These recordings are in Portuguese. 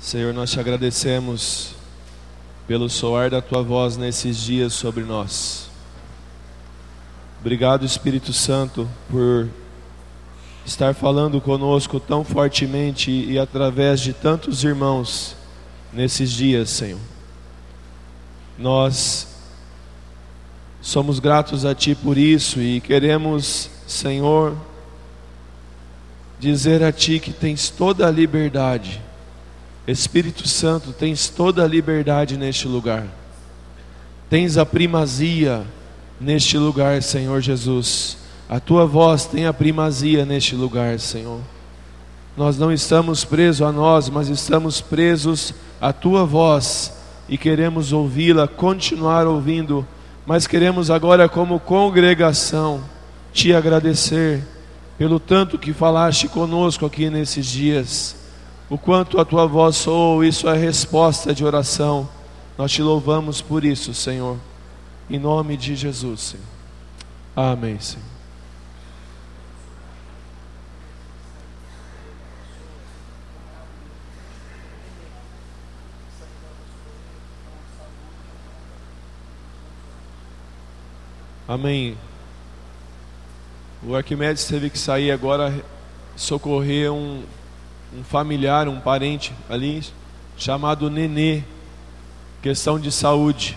Senhor, nós te agradecemos pelo soar da Tua voz nesses dias sobre nós. Obrigado, Espírito Santo, por estar falando conosco tão fortemente e através de tantos irmãos nesses dias, Senhor. Nós somos gratos a Ti por isso e queremos, Senhor, dizer a Ti que tens toda a liberdade. Espírito Santo, tens toda a liberdade neste lugar. Tens a primazia neste lugar, Senhor Jesus. A Tua voz tem a primazia neste lugar, Senhor. Nós não estamos presos a nós, mas estamos presos à Tua voz e queremos ouvi-la, continuar ouvindo, mas queremos agora como congregação Te agradecer pelo tanto que falaste conosco aqui nesses dias. O quanto a Tua voz soou, isso é resposta de oração. Nós Te louvamos por isso, Senhor. Em nome de Jesus, Senhor. Amém, Senhor. Amém. O Arquimedes teve que sair agora, socorrer um familiar, um parente ali, chamado Nenê, questão de saúde.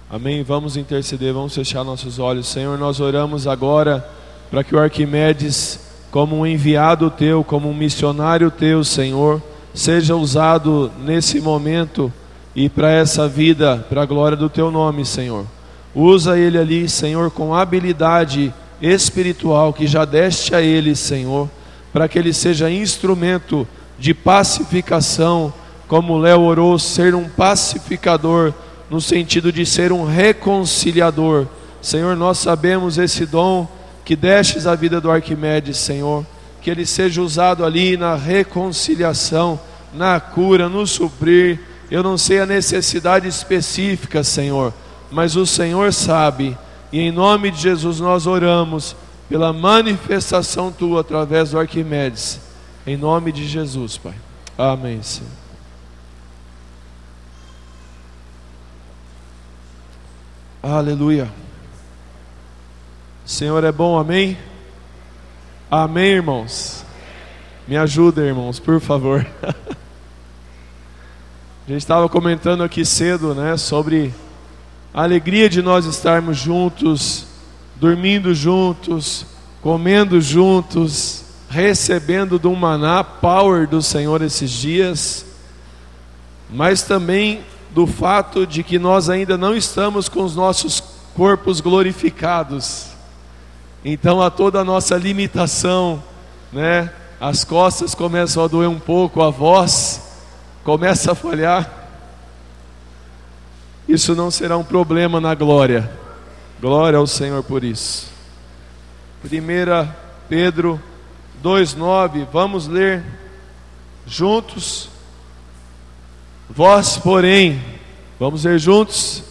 Amém, vamos interceder, vamos fechar nossos olhos. Senhor, nós oramos agora para que o Arquimedes, como um enviado Teu, como um missionário Teu, Senhor, seja usado nesse momento e para essa vida, para a glória do Teu nome, Senhor. Usa ele ali, Senhor, com habilidade espiritual que já deste a ele, Senhor, para que ele seja instrumento de pacificação, como o Léo orou, ser um pacificador, no sentido de ser um reconciliador. Senhor, nós sabemos esse dom que destes à vida do Arquimedes, Senhor, que ele seja usado ali na reconciliação, na cura, no suprir. Eu não sei a necessidade específica, Senhor, mas o Senhor sabe, e em nome de Jesus nós oramos pela manifestação Tua através do Arquimedes, em nome de Jesus, Pai. Amém, Senhor. Aleluia. O Senhor é bom, amém? Amém, irmãos? Me ajuda, irmãos, por favor. A gente estava comentando aqui cedo, né, sobre a alegria de nós estarmos juntos, dormindo juntos, comendo juntos, recebendo do maná, power do Senhor esses dias, mas também do fato de que nós ainda não estamos com os nossos corpos glorificados. Então, a toda a nossa limitação, né? As costas começam a doer um pouco, a voz começa a falhar. Isso não será um problema na glória. Glória ao Senhor por isso. 1 Pedro 2,9, vamos ler juntos. Vós, porém, vamos ler juntos.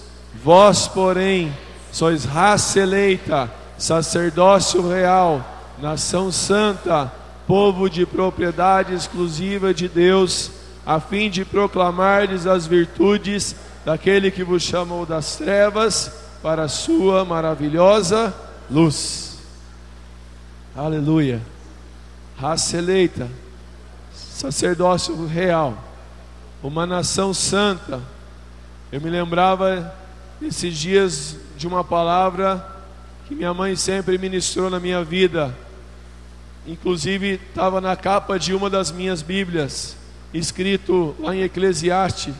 Vós, porém, sois raça eleita, sacerdócio real, nação santa, povo de propriedade exclusiva de Deus, a fim de proclamardes as virtudes daquele que vos chamou das trevas para a sua maravilhosa luz. Aleluia. Raça eleita, sacerdócio real, uma nação santa. Eu me lembrava esses dias de uma palavra que minha mãe sempre ministrou na minha vida. Inclusive estava na capa de uma das minhas Bíblias, escrito lá em Eclesiastes: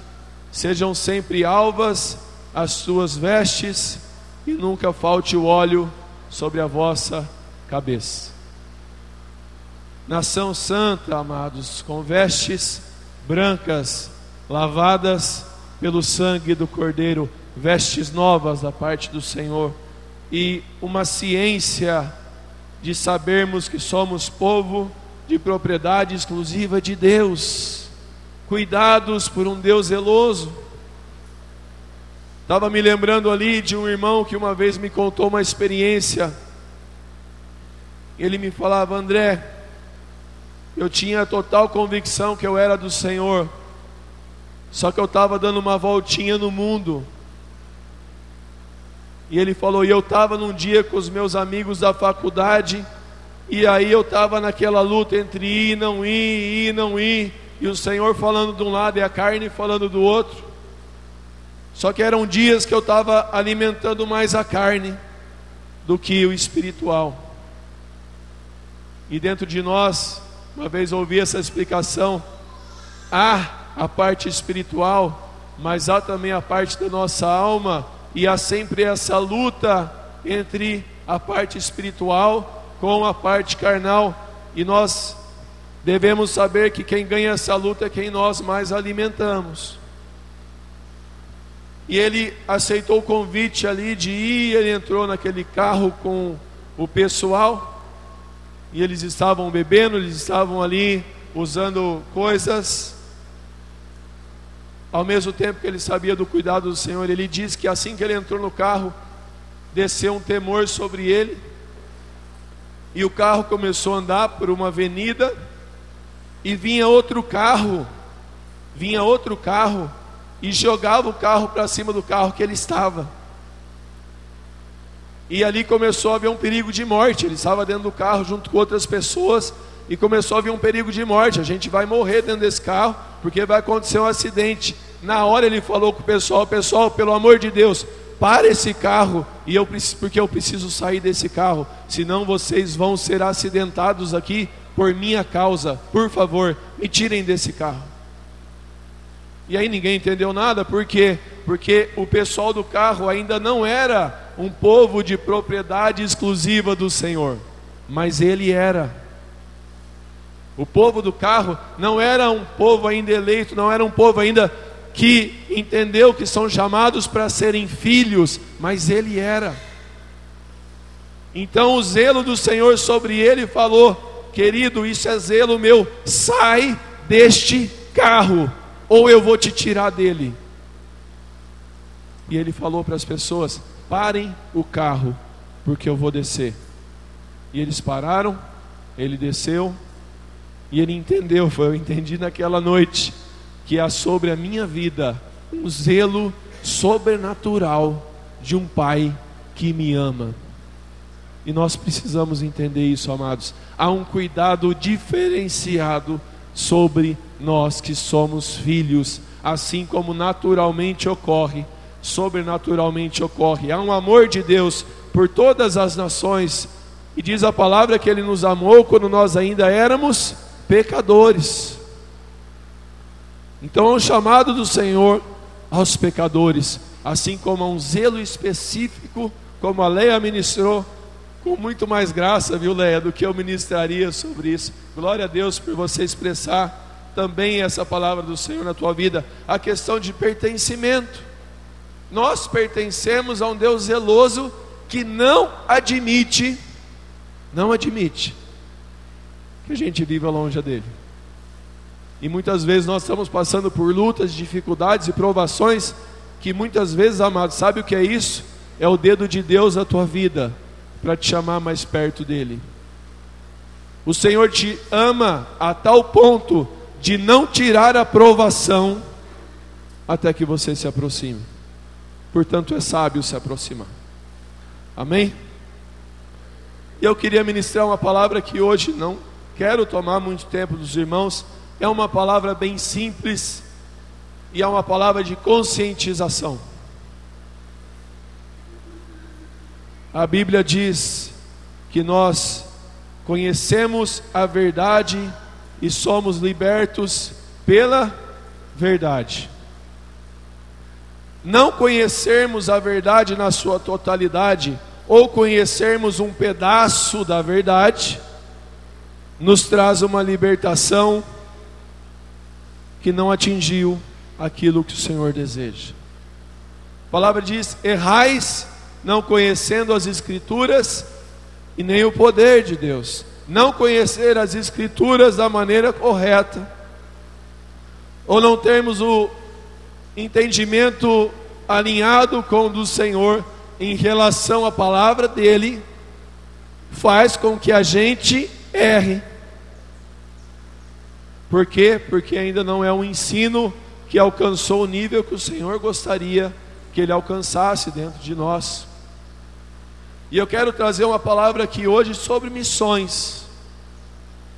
sejam sempre alvas as suas vestes e nunca falte o óleo sobre a vossa cabeça. Nação santa, amados, com vestes brancas, lavadas pelo sangue do Cordeiro, vestes novas da parte do Senhor, e uma ciência de sabermos que somos povo de propriedade exclusiva de Deus, cuidados por um Deus zeloso. Estava me lembrando ali de um irmão que uma vez me contou uma experiência. Ele me falava: André, Eu tinha total convicção que eu era do Senhor. Só que eu estava dando uma voltinha no mundo. E ele falou, e eu estava num dia com os meus amigos da faculdade, e aí eu estava naquela luta entre ir e não ir, e o Senhor falando de um lado e a carne falando do outro. Só que eram dias que eu estava alimentando mais a carne do que o espiritual. E dentro de nós, uma vez ouvi essa explicação, há a parte espiritual, mas há também a parte da nossa alma, e há sempre essa luta entre a parte espiritual com a parte carnal, e nós devemos saber que quem ganha essa luta é quem nós mais alimentamos. E ele aceitou o convite ali de ir, ele entrou naquele carro com o pessoal, e eles estavam bebendo, eles estavam ali usando coisas. Ao mesmo tempo que ele sabia do cuidado do Senhor, ele disse que assim que ele entrou no carro, desceu um temor sobre ele, e o carro começou a andar por uma avenida, e vinha outro carro, e jogava o carro para cima do carro que ele estava. E ali começou a haver um perigo de morte. Ele estava dentro do carro junto com outras pessoas, e começou a haver um perigo de morte. A gente vai morrer dentro desse carro, porque vai acontecer um acidente. Na hora ele falou com o pessoal, pelo amor de Deus, para esse carro, porque eu preciso sair desse carro, senão vocês vão ser acidentados aqui por minha causa. Por favor, me tirem desse carro. E aí ninguém entendeu nada. Por quê? Porque o pessoal do carro ainda não era um povo de propriedade exclusiva do Senhor, mas ele era. O povo do carro não era um povo ainda eleito, não era um povo ainda que entendeu que são chamados para serem filhos, mas ele era. Então o zelo do Senhor sobre ele falou: querido, isso é zelo meu, sai deste carro, ou eu vou te tirar dele. E ele falou para as pessoas: parem o carro, porque eu vou descer. E eles pararam, ele desceu, e ele entendeu, eu entendi naquela noite, que há sobre a minha vida um zelo sobrenatural de um pai que me ama. E nós precisamos entender isso, amados. Há um cuidado diferenciado sobre nós que somos filhos, assim como naturalmente ocorre, sobrenaturalmente ocorre. Há um amor de Deus por todas as nações, e diz a palavra que Ele nos amou quando nós ainda éramos pecadores. Então é um chamado do Senhor aos pecadores, assim como há um zelo específico, como a Leia ministrou, com muito mais graça, viu, Leia, do que eu ministraria sobre isso. Glória a Deus por você expressar também essa palavra do Senhor na tua vida. A questão de pertencimento. Nós pertencemos a um Deus zeloso que não admite que a gente viva longe dele. E muitas vezes nós estamos passando por lutas, dificuldades e provações, que muitas vezes, amados, sabe o que é isso? É o dedo de Deus na tua vida, para te chamar mais perto dele. O Senhor te ama a tal ponto de não tirar a provação até que você se aproxime. Portanto, é sábio se aproximar. Amém? Eu queria ministrar uma palavra que hoje não quero tomar muito tempo dos irmãos. É uma palavra bem simples e é uma palavra de conscientização. A Bíblia diz que nós conhecemos a verdade e somos libertos pela verdade. Não conhecermos a verdade na sua totalidade, ou conhecermos um pedaço da verdade, nos traz uma libertação que não atingiu aquilo que o Senhor deseja. A palavra diz: errais não conhecendo as Escrituras e nem o poder de Deus. Não conhecer as Escrituras da maneira correta, ou não termos o entendimento alinhado com o do Senhor em relação à palavra dele, faz com que a gente erre. Por quê? Porque ainda não é um ensino que alcançou o nível que o Senhor gostaria que ele alcançasse dentro de nós. E eu quero trazer uma palavra aqui hoje sobre missões,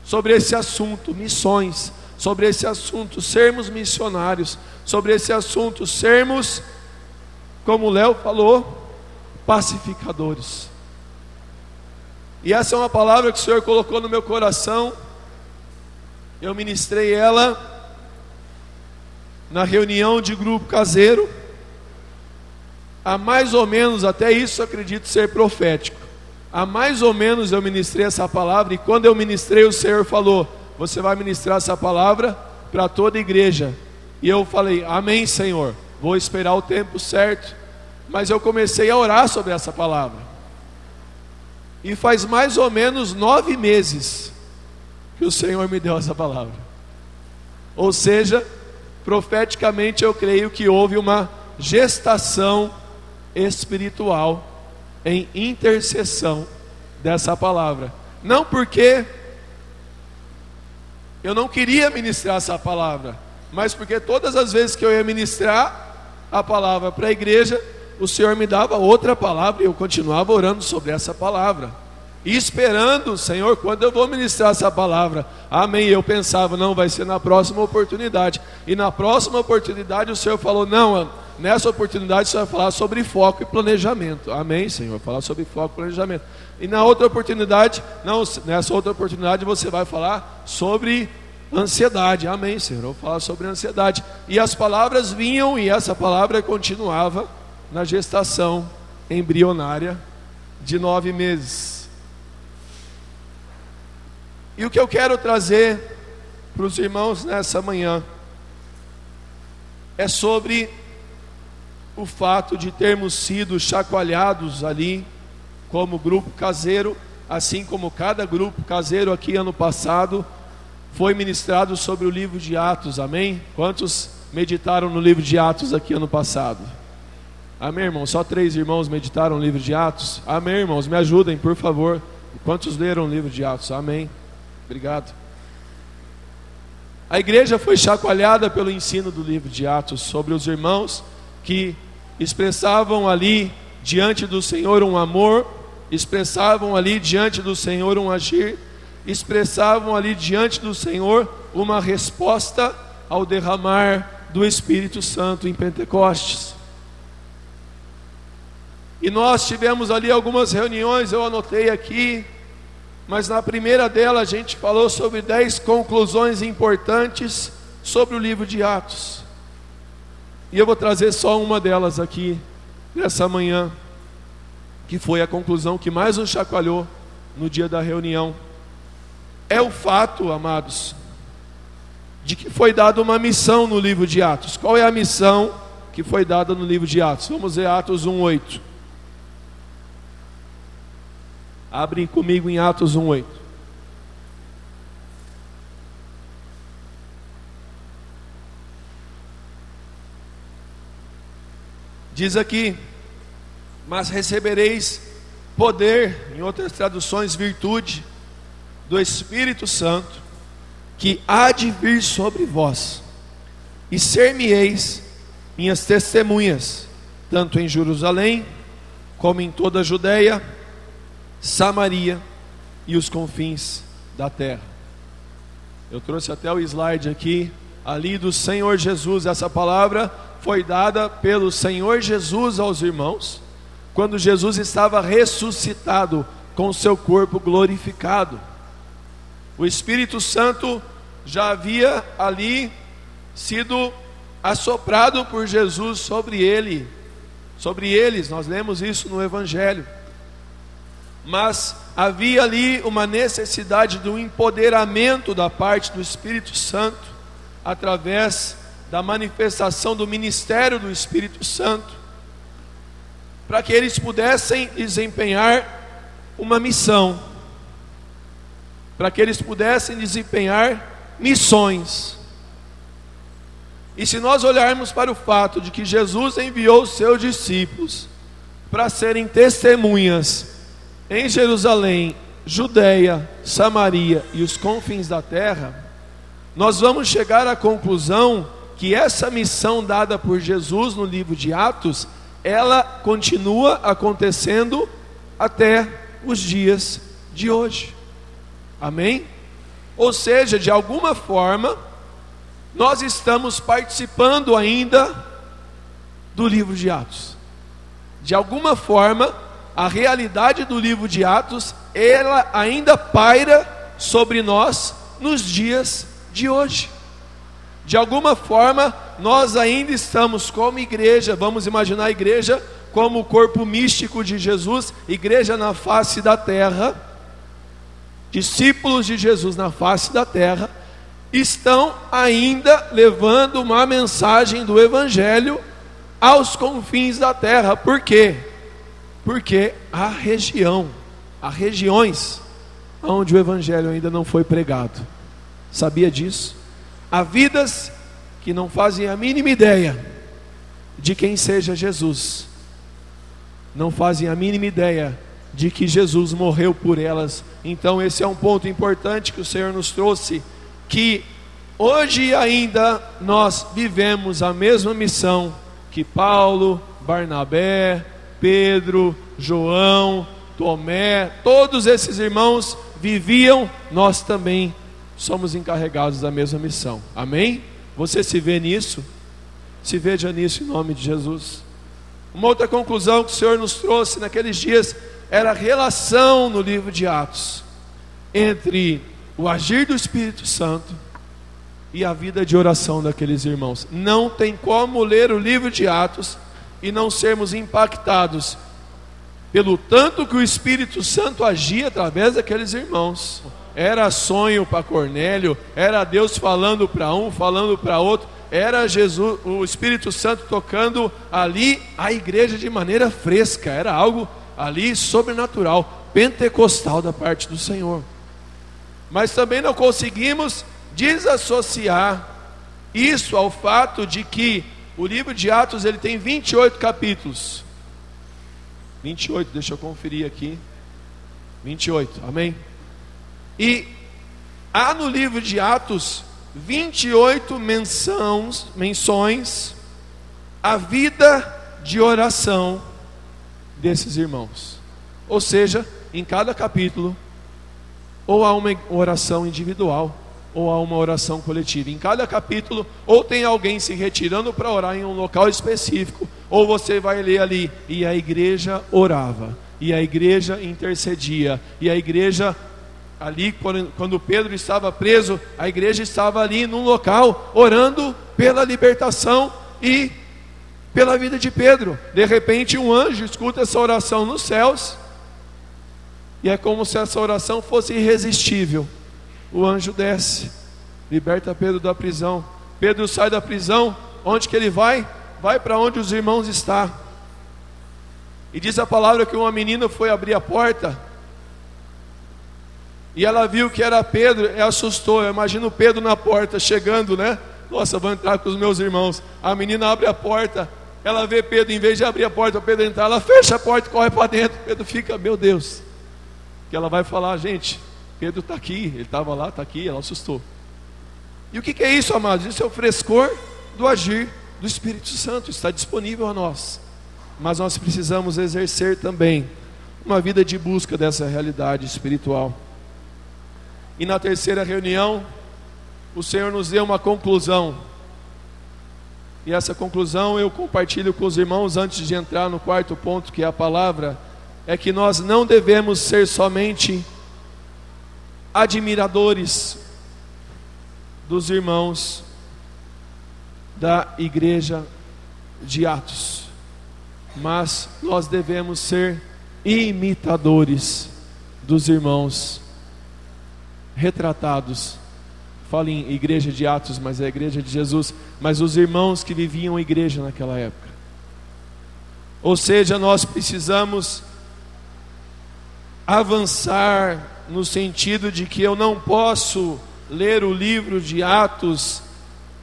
sobre esse assunto, missões, sobre esse assunto, sermos missionários, sobre esse assunto, sermos, como o Léo falou, pacificadores. E essa é uma palavra que o Senhor colocou no meu coração. Eu ministrei ela na reunião de grupo caseiro, há mais ou menos, até isso acredito ser profético, há mais ou menos eu ministrei essa palavra, e quando eu ministrei, o Senhor falou: você vai ministrar essa palavra para toda a igreja. E eu falei: amém, Senhor, vou esperar o tempo certo. Mas eu comecei a orar sobre essa palavra, e faz mais ou menos 9 meses que o Senhor me deu essa palavra. Ou seja, profeticamente eu creio que houve uma gestação espiritual em intercessão dessa palavra. Não porque eu não queria ministrar essa palavra, mas porque todas as vezes que eu ia ministrar a palavra para a igreja, o Senhor me dava outra palavra e eu continuava orando sobre essa palavra, e esperando: Senhor, quando eu vou ministrar essa palavra? Amém. Eu pensava: não, vai ser na próxima oportunidade. E na próxima oportunidade o Senhor falou: não, nessa oportunidade você vai falar sobre foco e planejamento. Amém, Senhor, falar sobre foco e planejamento. E na outra oportunidade, não, nessa outra oportunidade você vai falar sobre ansiedade. Amém, Senhor, eu vou falar sobre ansiedade. E as palavras vinham, e essa palavra continuava na gestação embrionária de 9 meses. E o que eu quero trazer para os irmãos nessa manhã é sobre o fato de termos sido chacoalhados ali como grupo caseiro, assim como cada grupo caseiro aqui ano passado foi ministrado sobre o livro de Atos. Amém? Quantos meditaram no livro de Atos aqui ano passado? Amém, irmão? Só 3 irmãos meditaram no livro de Atos? Amém, irmãos? Me ajudem, por favor. Quantos leram o livro de Atos? Amém. Obrigado. A igreja foi chacoalhada pelo ensino do livro de Atos sobre os irmãos que expressavam ali diante do Senhor um amor, expressavam ali diante do Senhor um agir, expressavam ali diante do Senhor uma resposta ao derramar do Espírito Santo em Pentecostes. E nós tivemos ali algumas reuniões, eu anotei aqui, mas na primeira dela a gente falou sobre 10 conclusões importantes sobre o livro de Atos. E eu vou trazer só uma delas aqui nessa manhã, que foi a conclusão que mais nos chacoalhou no dia da reunião. É o fato, amados, de que foi dada uma missão no livro de Atos. Qual é a missão que foi dada no livro de Atos? Vamos ver Atos 1:8. Abre comigo em Atos 1:8. Diz aqui: mas recebereis poder, em outras traduções, virtude do Espírito Santo, que há de vir sobre vós, e ser-me-eis minhas testemunhas, tanto em Jerusalém, como em toda a Judeia, Samaria e os confins da terra. Eu trouxe até o slide aqui, ali do Senhor Jesus. Essa palavra foi dada pelo Senhor Jesus aos irmãos, quando Jesus estava ressuscitado com seu corpo glorificado. O Espírito Santo já havia ali sido assoprado por Jesus sobre eles, nós lemos isso no Evangelho. Mas havia ali uma necessidade do empoderamento da parte do Espírito Santo, através da manifestação do ministério do Espírito Santo, para que eles pudessem desempenhar uma missão, para que eles pudessem desempenhar missões. E se nós olharmos para o fato de que Jesus enviou os seus discípulos para serem testemunhas em Jerusalém, Judeia, Samaria e os confins da terra, nós vamos chegar à conclusão que essa missão dada por Jesus no livro de Atos, ela continua acontecendo até os dias de hoje. Amém? Ou seja, de alguma forma, nós estamos participando ainda do livro de Atos. De alguma forma, a realidade do livro de Atos, ela ainda paira sobre nós nos dias de hoje. De alguma forma, nós ainda estamos como igreja, vamos imaginar a igreja como o corpo místico de Jesus, igreja na face da terra, discípulos de Jesus na face da terra, estão ainda levando uma mensagem do Evangelho aos confins da terra. Por quê? Porque há regiões onde o Evangelho ainda não foi pregado. Sabia disso? Há vidas que não fazem a mínima ideia de quem seja Jesus, não fazem a mínima ideia de que Jesus morreu por elas. Então esse é um ponto importante que o Senhor nos trouxe, que hoje ainda nós vivemos a mesma missão que Paulo, Barnabé, Pedro, João, Tomé, todos esses irmãos viviam. Nós também somos encarregados da mesma missão. Amém? Você se vê nisso? Se veja nisso em nome de Jesus. Uma outra conclusão que o Senhor nos trouxe naqueles dias era a relação no livro de Atos entre o agir do Espírito Santo e a vida de oração daqueles irmãos. Não tem como ler o livro de Atos e não sermos impactados pelo tanto que o Espírito Santo agia através daqueles irmãos. Era sonho para Cornélio, era Deus falando para um, falando para outro, era Jesus, o Espírito Santo tocando ali a igreja de maneira fresca, era algo ali sobrenatural, pentecostal da parte do Senhor. Mas também não conseguimos desassociar isso ao fato de que o livro de Atos ele tem 28 capítulos. 28, deixa eu conferir aqui. 28, amém? E há no livro de Atos 28 menções à vida de oração desses irmãos. Ou seja, em cada capítulo, ou há uma oração individual, ou há uma oração coletiva. Em cada capítulo, ou tem alguém se retirando para orar em um local específico, ou você vai ler ali, e a igreja orava, e a igreja intercedia, e a igreja ali, quando Pedro estava preso, a igreja estava ali num local, orando pela libertação e pela vida de Pedro. De repente um anjo escuta essa oração nos céus, e é como se essa oração fosse irresistível. O anjo desce, liberta Pedro da prisão. Pedro sai da prisão, onde que ele vai? Vai para onde os irmãos estão. E diz a palavra que uma menina foi abrir a porta, e ela viu que era Pedro, e assustou. Eu imagino Pedro na porta, chegando, né? Nossa, vou entrar com os meus irmãos. A menina abre a porta, ela vê Pedro, em vez de abrir a porta para Pedro entrar, ela fecha a porta e corre para dentro. Pedro fica, meu Deus. Que ela vai falar, gente, Pedro está aqui, ele estava lá, está aqui, ela assustou. E o que é isso, amados? Isso é o frescor do agir do Espírito Santo, está disponível a nós. Mas nós precisamos exercer também uma vida de busca dessa realidade espiritual. E na terceira reunião, o Senhor nos deu uma conclusão. E essa conclusão eu compartilho com os irmãos antes de entrar no quarto ponto, que é a palavra. É que nós não devemos ser somente admiradores dos irmãos da igreja de Atos, mas nós devemos ser imitadores dos irmãos retratados. Falo em igreja de Atos, mas é a igreja de Jesus, mas os irmãos que viviam a igreja naquela época. Ou seja, nós precisamos avançar no sentido de que eu não posso ler o livro de Atos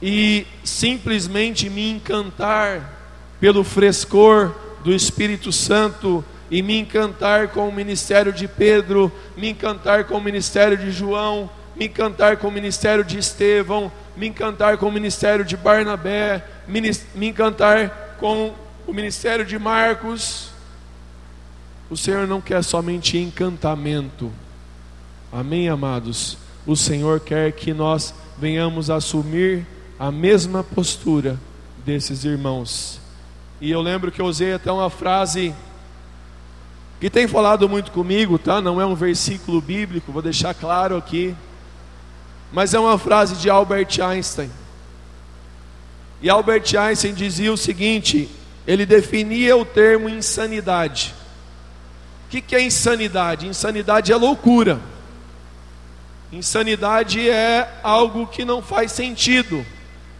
e simplesmente me encantar pelo frescor do Espírito Santo e me encantar com o ministério de Pedro, me encantar com o ministério de João, me encantar com o ministério de Estevão, me encantar com o ministério de Barnabé, me encantar com o ministério de Marcos. O Senhor não quer somente encantamento. Amém, amados? O Senhor quer que nós venhamos assumir a mesma postura desses irmãos. E eu lembro que eu usei até uma frase que tem falado muito comigo, tá? Não é um versículo bíblico, vou deixar claro aqui, mas é uma frase de Albert Einstein. E Albert Einstein dizia o seguinte: ele definia o termo insanidade. O que é insanidade? Insanidade é loucura. Insanidade é algo que não faz sentido.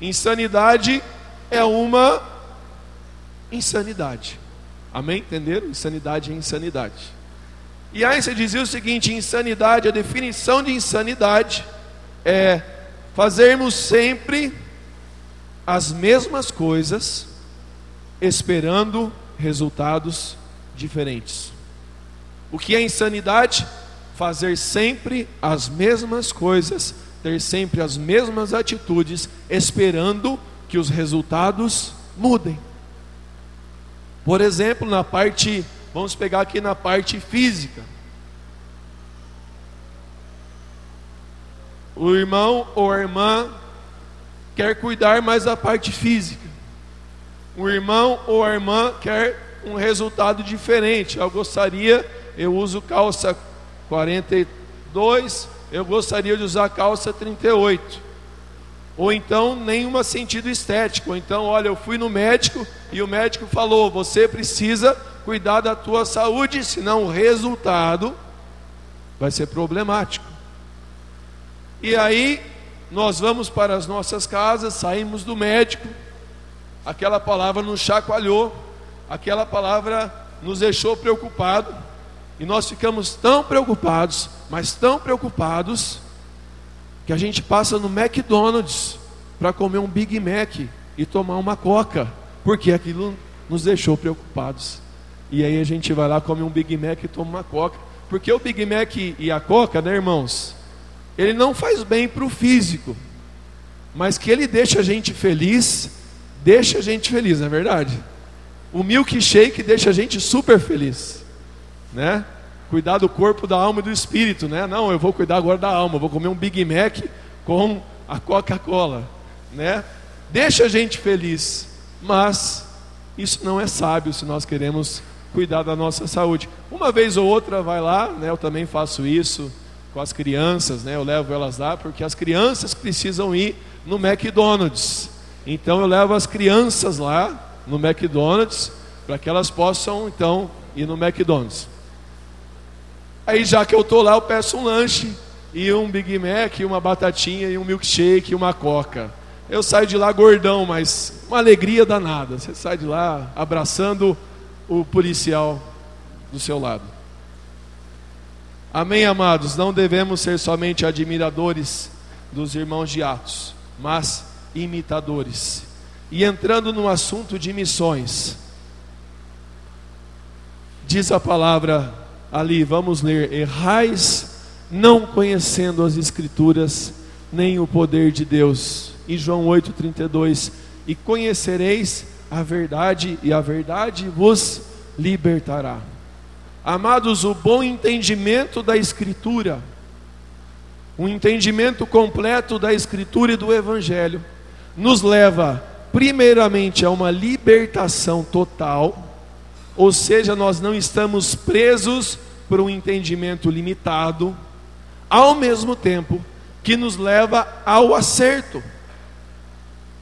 Insanidade é uma insanidade. Amém? Entenderam? Insanidade é insanidade. E Einstein dizia o seguinte: insanidade, a definição de insanidade é fazermos sempre as mesmas coisas, esperando resultados diferentes. O que é insanidade? Fazer sempre as mesmas coisas, ter sempre as mesmas atitudes, esperando que os resultados mudem. Por exemplo, vamos pegar aqui na parte física. O irmão ou a irmã quer cuidar mais da parte física. O irmão ou a irmã quer um resultado diferente. Eu uso calça 42, eu gostaria de usar calça 38. Ou então, nenhum sentido estético. Ou então, olha, eu fui no médico e o médico falou: você precisa cuidar da tua saúde, senão o resultado vai ser problemático. E aí, nós vamos para as nossas casas, saímos do médico, aquela palavra nos chacoalhou, aquela palavra nos deixou preocupados, e nós ficamos tão preocupados, mas tão preocupados, que a gente passa no McDonald's para comer um Big Mac e tomar uma Coca, porque aquilo nos deixou preocupados. E aí a gente vai lá, come um Big Mac e toma uma Coca, porque o Big Mac e a Coca, né, irmãos, ele não faz bem para o físico, mas que ele deixa a gente feliz, não é verdade? O milkshake deixa a gente super feliz, né? Cuidar do corpo, da alma e do espírito, né? Não, eu vou cuidar agora da alma, vou comer um Big Mac com a Coca-Cola, né? Deixa a gente feliz, mas isso não é sábio se nós queremos cuidar da nossa saúde. Uma vez ou outra vai lá, né? Eu também faço isso com as crianças, né? Eu levo elas lá porque as crianças precisam ir no McDonald's. Então eu levo as crianças lá no McDonald's para que elas possam então ir no McDonald's. Aí já que eu estou lá, eu peço um lanche, e um Big Mac, e uma batatinha, e um milkshake, e uma Coca. Eu saio de lá gordão, mas uma alegria danada. Você sai de lá abraçando o policial do seu lado. Amém, amados? Não devemos ser somente admiradores dos irmãos de Atos, mas imitadores. E entrando no assunto de missões, diz a palavra ali, vamos ler: errais não conhecendo as Escrituras, nem o poder de Deus. E João 8,32: e conhecereis a verdade, e a verdade vos libertará. Amados, o bom entendimento da Escritura, um entendimento completo da Escritura e do Evangelho, nos leva primeiramente a uma libertação total. Ou seja, nós não estamos presos por um entendimento limitado, ao mesmo tempo que nos leva ao acerto,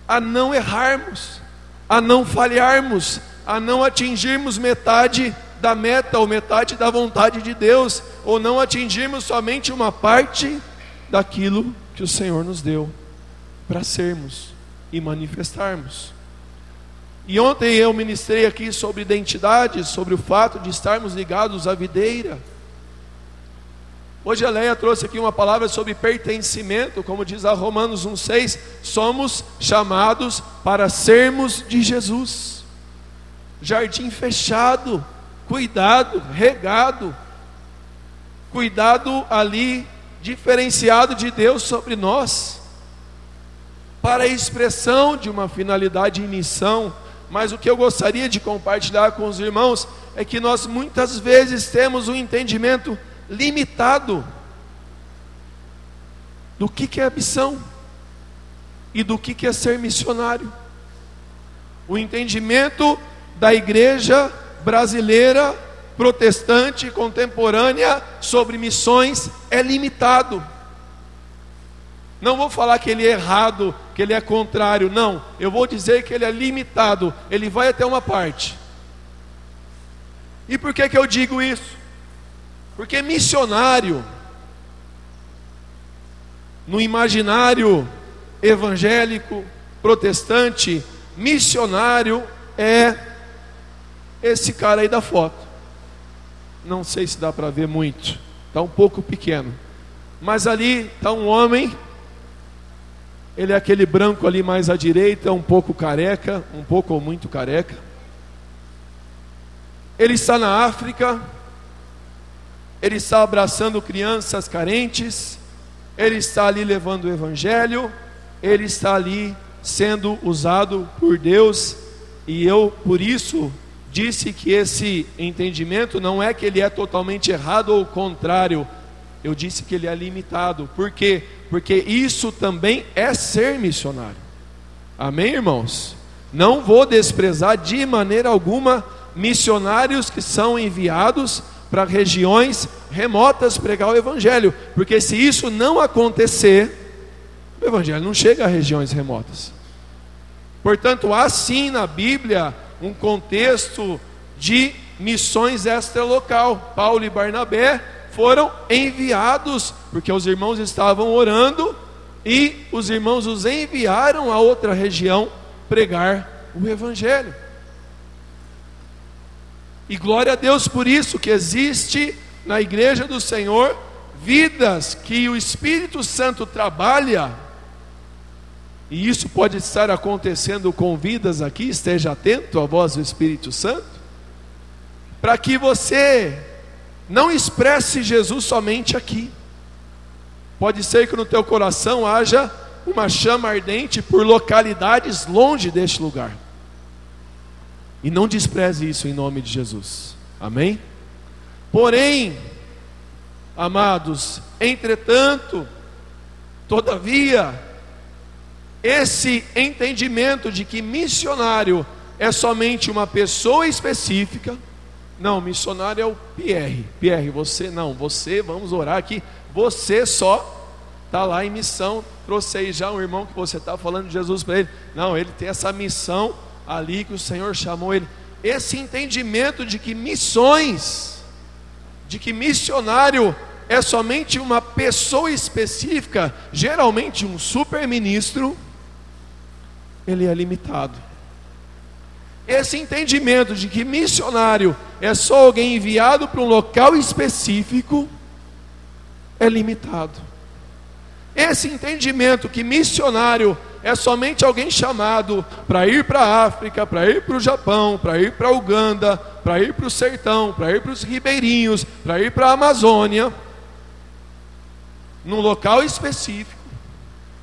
a não errarmos, a não falharmos, a não atingirmos metade da meta ou metade da vontade de Deus, ou não atingirmos somente uma parte daquilo que o Senhor nos deu para sermos e manifestarmos. E ontem eu ministrei aqui sobre identidade, sobre o fato de estarmos ligados à videira. Hoje a Leia trouxe aqui uma palavra sobre pertencimento, como diz a Romanos 1,6, somos chamados para sermos de Jesus. Jardim fechado, cuidado, regado, cuidado ali diferenciado de Deus sobre nós, para a expressão de uma finalidade e missão. Mas o que eu gostaria de compartilhar com os irmãos é que nós muitas vezes temos um entendimento limitado do que é a missão e do que é ser missionário. O entendimento da igreja brasileira, protestante, contemporânea, sobre missões é limitado. Não vou falar que ele é errado, que ele é contrário, não. Eu vou dizer que ele é limitado, ele vai até uma parte. E por que eu digo isso? Porque missionário, no imaginário evangélico, protestante, missionário é esse cara aí da foto. Não sei se dá para ver muito, está um pouco pequeno. Mas ali está um homem. Ele é aquele branco ali mais à direita, um pouco careca, um pouco ou muito careca. Ele está na África, ele está abraçando crianças carentes, ele está ali levando o Evangelho, ele está ali sendo usado por Deus. E eu, por isso, disse que esse entendimento não é que ele é totalmente errado ou contrário. Eu disse que ele é limitado. Por quê? Porque isso também é ser missionário. Amém, irmãos? Não vou desprezar de maneira alguma missionários que são enviados para regiões remotas pregar o Evangelho, porque se isso não acontecer, o Evangelho não chega a regiões remotas. Portanto, há sim na Bíblia um contexto de missões extralocal. Paulo e Barnabé foram enviados, porque os irmãos estavam orando, e os irmãos os enviaram a outra região pregar o Evangelho. E glória a Deus por isso, que existe na igreja do Senhor vidas que o Espírito Santo trabalha, e isso pode estar acontecendo com vidas aqui. Esteja atento à voz do Espírito Santo, para que você não expresse Jesus somente aqui. Pode ser que no teu coração haja uma chama ardente por localidades longe deste lugar, e não despreze isso em nome de Jesus. Amém? Porém, amados, entretanto, todavia, esse entendimento de que missionário é somente uma pessoa específica. Não, missionário é o Pierre. Pierre, você não, você, vamos orar aqui. Você só está lá em missão. Trouxe aí já um irmão que você está falando de Jesus para ele. Não, ele tem essa missão ali que o Senhor chamou ele. Esse entendimento de que missões, de que missionário é somente uma pessoa específica, geralmente um superministro, ele é limitado. Esse entendimento de que missionário é só alguém enviado para um local específico é limitado. Esse entendimento que missionário é somente alguém chamado para ir para a África, para ir para o Japão, para ir para a Uganda, para ir para o sertão, para ir para os ribeirinhos, para ir para a Amazônia, num local específico,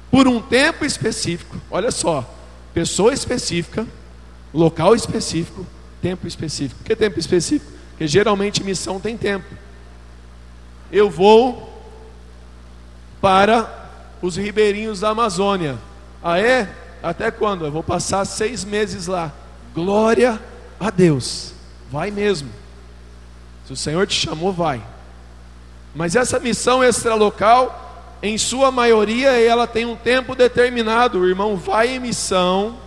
por um tempo específico. Olha só, pessoa específica, local específico, tempo específico. Por que tempo específico? Porque geralmente missão tem tempo. Eu vou para os ribeirinhos da Amazônia. Ah é? Até quando? Eu vou passar 6 meses lá. Glória a Deus. Vai mesmo. Se o Senhor te chamou, vai. Mas essa missão extralocal, em sua maioria, ela tem um tempo determinado. O irmão vai em missão.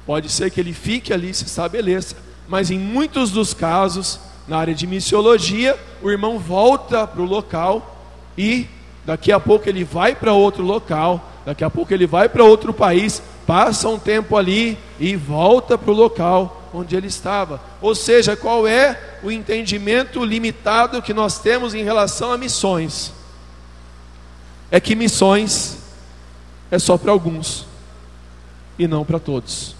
Pode ser que ele fique ali, se estabeleça. Mas em muitos dos casos, na área de missiologia, o irmão volta para o local e daqui a pouco ele vai para outro local, daqui a pouco ele vai para outro país, passa um tempo ali e volta para o local onde ele estava. Ou seja, qual é o entendimento limitado que nós temos em relação a missões? É que missões é só para alguns e não para todos.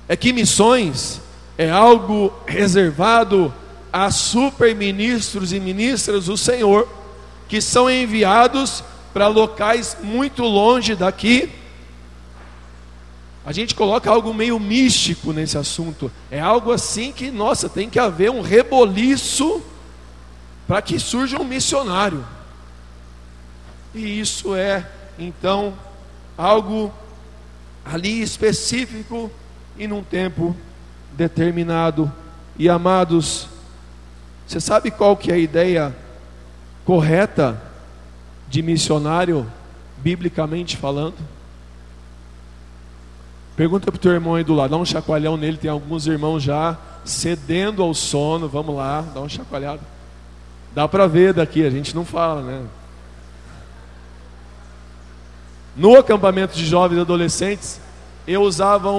É que missões é algo reservado a superministros e ministras do Senhor, que são enviados para locais muito longe daqui. A gente coloca algo meio místico nesse assunto. É algo assim que, nossa, tem que haver um reboliço para que surja um missionário. E isso é, então, algo ali específico e num tempo determinado. E amados, você sabe qual que é a ideia correta de missionário, biblicamente falando? Pergunta para o teu irmão aí do lado, dá um chacoalhão nele, tem alguns irmãos já cedendo ao sono. Vamos lá, dá uma chacoalhada. Dá para ver daqui, a gente não fala, né? No acampamento de jovens e adolescentes, eu usava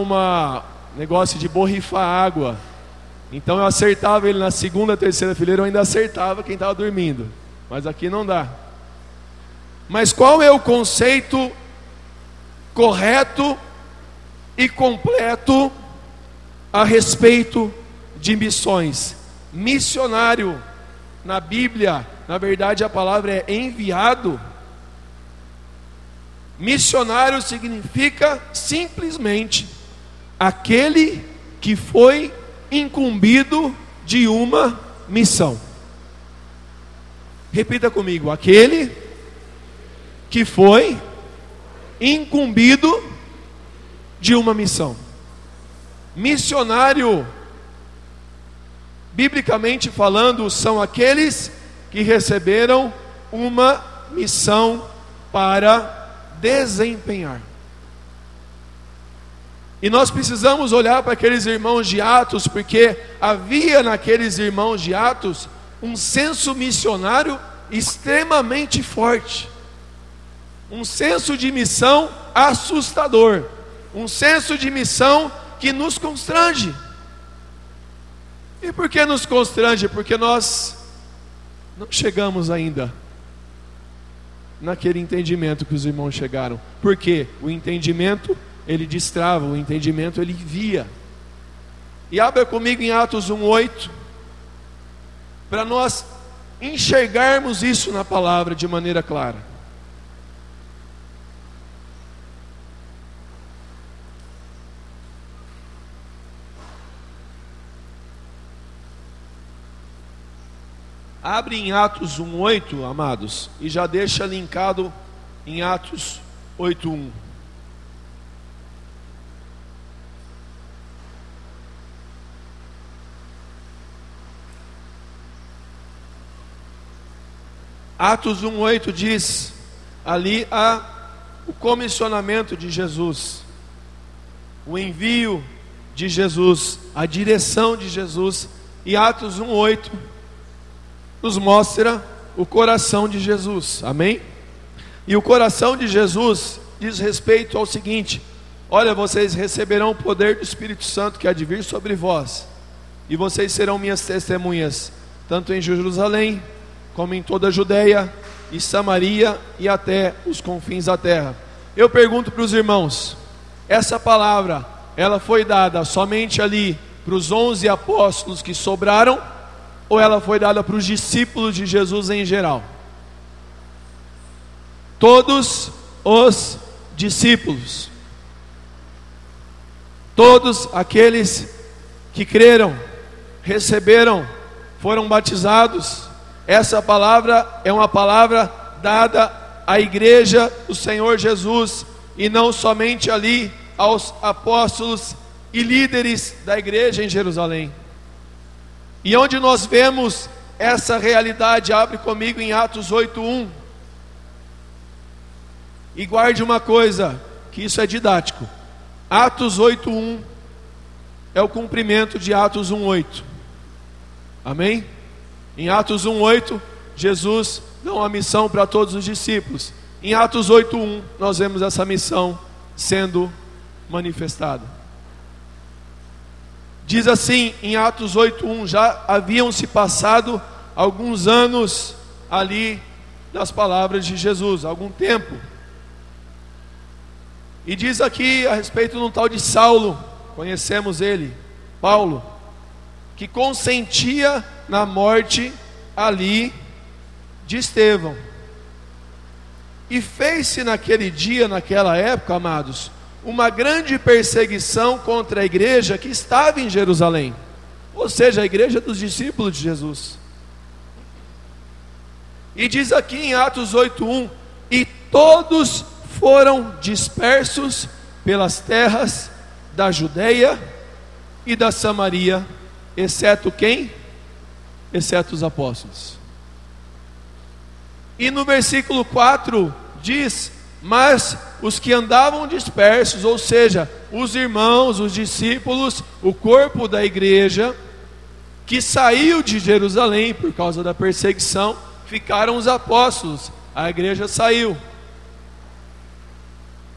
negócio de borrifar água. Então eu acertava ele na segunda, terceira fileira, eu ainda acertava quem estava dormindo. Mas aqui não dá. Mas qual é o conceito correto e completo a respeito de missões? Missionário, na Bíblia, na verdade a palavra é enviado. Missionário significa simplesmente aquele que foi incumbido de uma missão. Repita comigo: aquele que foi incumbido de uma missão. Missionário, biblicamente falando, são aqueles que receberam uma missão para desempenhar. E nós precisamos olhar para aqueles irmãos de Atos, porque havia naqueles irmãos de Atos um senso missionário extremamente forte, um senso de missão assustador, um senso de missão que nos constrange. E por que nos constrange? Porque nós não chegamos ainda naquele entendimento que os irmãos chegaram. Porque o entendimento, ele destrava, o entendimento, ele via. E abra comigo em Atos 1:8, para nós enxergarmos isso na palavra de maneira clara. Abre em Atos 1:8, amados, e já deixa linkado em Atos 8:1. Atos 1:8 diz, ali há o comissionamento de Jesus, o envio de Jesus, a direção de Jesus. E Atos 1:8 nos mostra o coração de Jesus, amém? E o coração de Jesus diz respeito ao seguinte: olha, vocês receberão o poder do Espírito Santo que há de vir sobre vós, e vocês serão minhas testemunhas, tanto em Jerusalém, como em toda a Judeia e Samaria e até os confins da terra. Eu pergunto para os irmãos, essa palavra, ela foi dada somente ali para os 11 apóstolos que sobraram, ou ela foi dada para os discípulos de Jesus em geral? Todos os discípulos, todos aqueles que creram, receberam, foram batizados. Essa palavra é uma palavra dada à igreja do Senhor Jesus, e não somente ali aos apóstolos e líderes da igreja em Jerusalém. E onde nós vemos essa realidade? Abre comigo em Atos 8:1. E guarde uma coisa, que isso é didático. Atos 8:1 é o cumprimento de Atos 1:8. Amém? Em Atos 1:8, Jesus dá uma missão para todos os discípulos. Em Atos 8:1, nós vemos essa missão sendo manifestada. Diz assim em Atos 8:1, já haviam se passado alguns anos ali das palavras de Jesus, algum tempo. E diz aqui a respeito de um tal de Saulo, conhecemos ele, Paulo, que consentia na morte ali de Estevão. E fez-se naquele dia, naquela época, amados, uma grande perseguição contra a igreja que estava em Jerusalém, ou seja, a igreja dos discípulos de Jesus. E diz aqui em Atos 8:1: e todos foram dispersos pelas terras da Judeia e da Samaria, exceto quem? Exceto os apóstolos. E no versículo 4 diz: mas os que andavam dispersos, ou seja, os irmãos, os discípulos, o corpo da igreja, que saiu de Jerusalém por causa da perseguição, ficaram os apóstolos, a igreja saiu.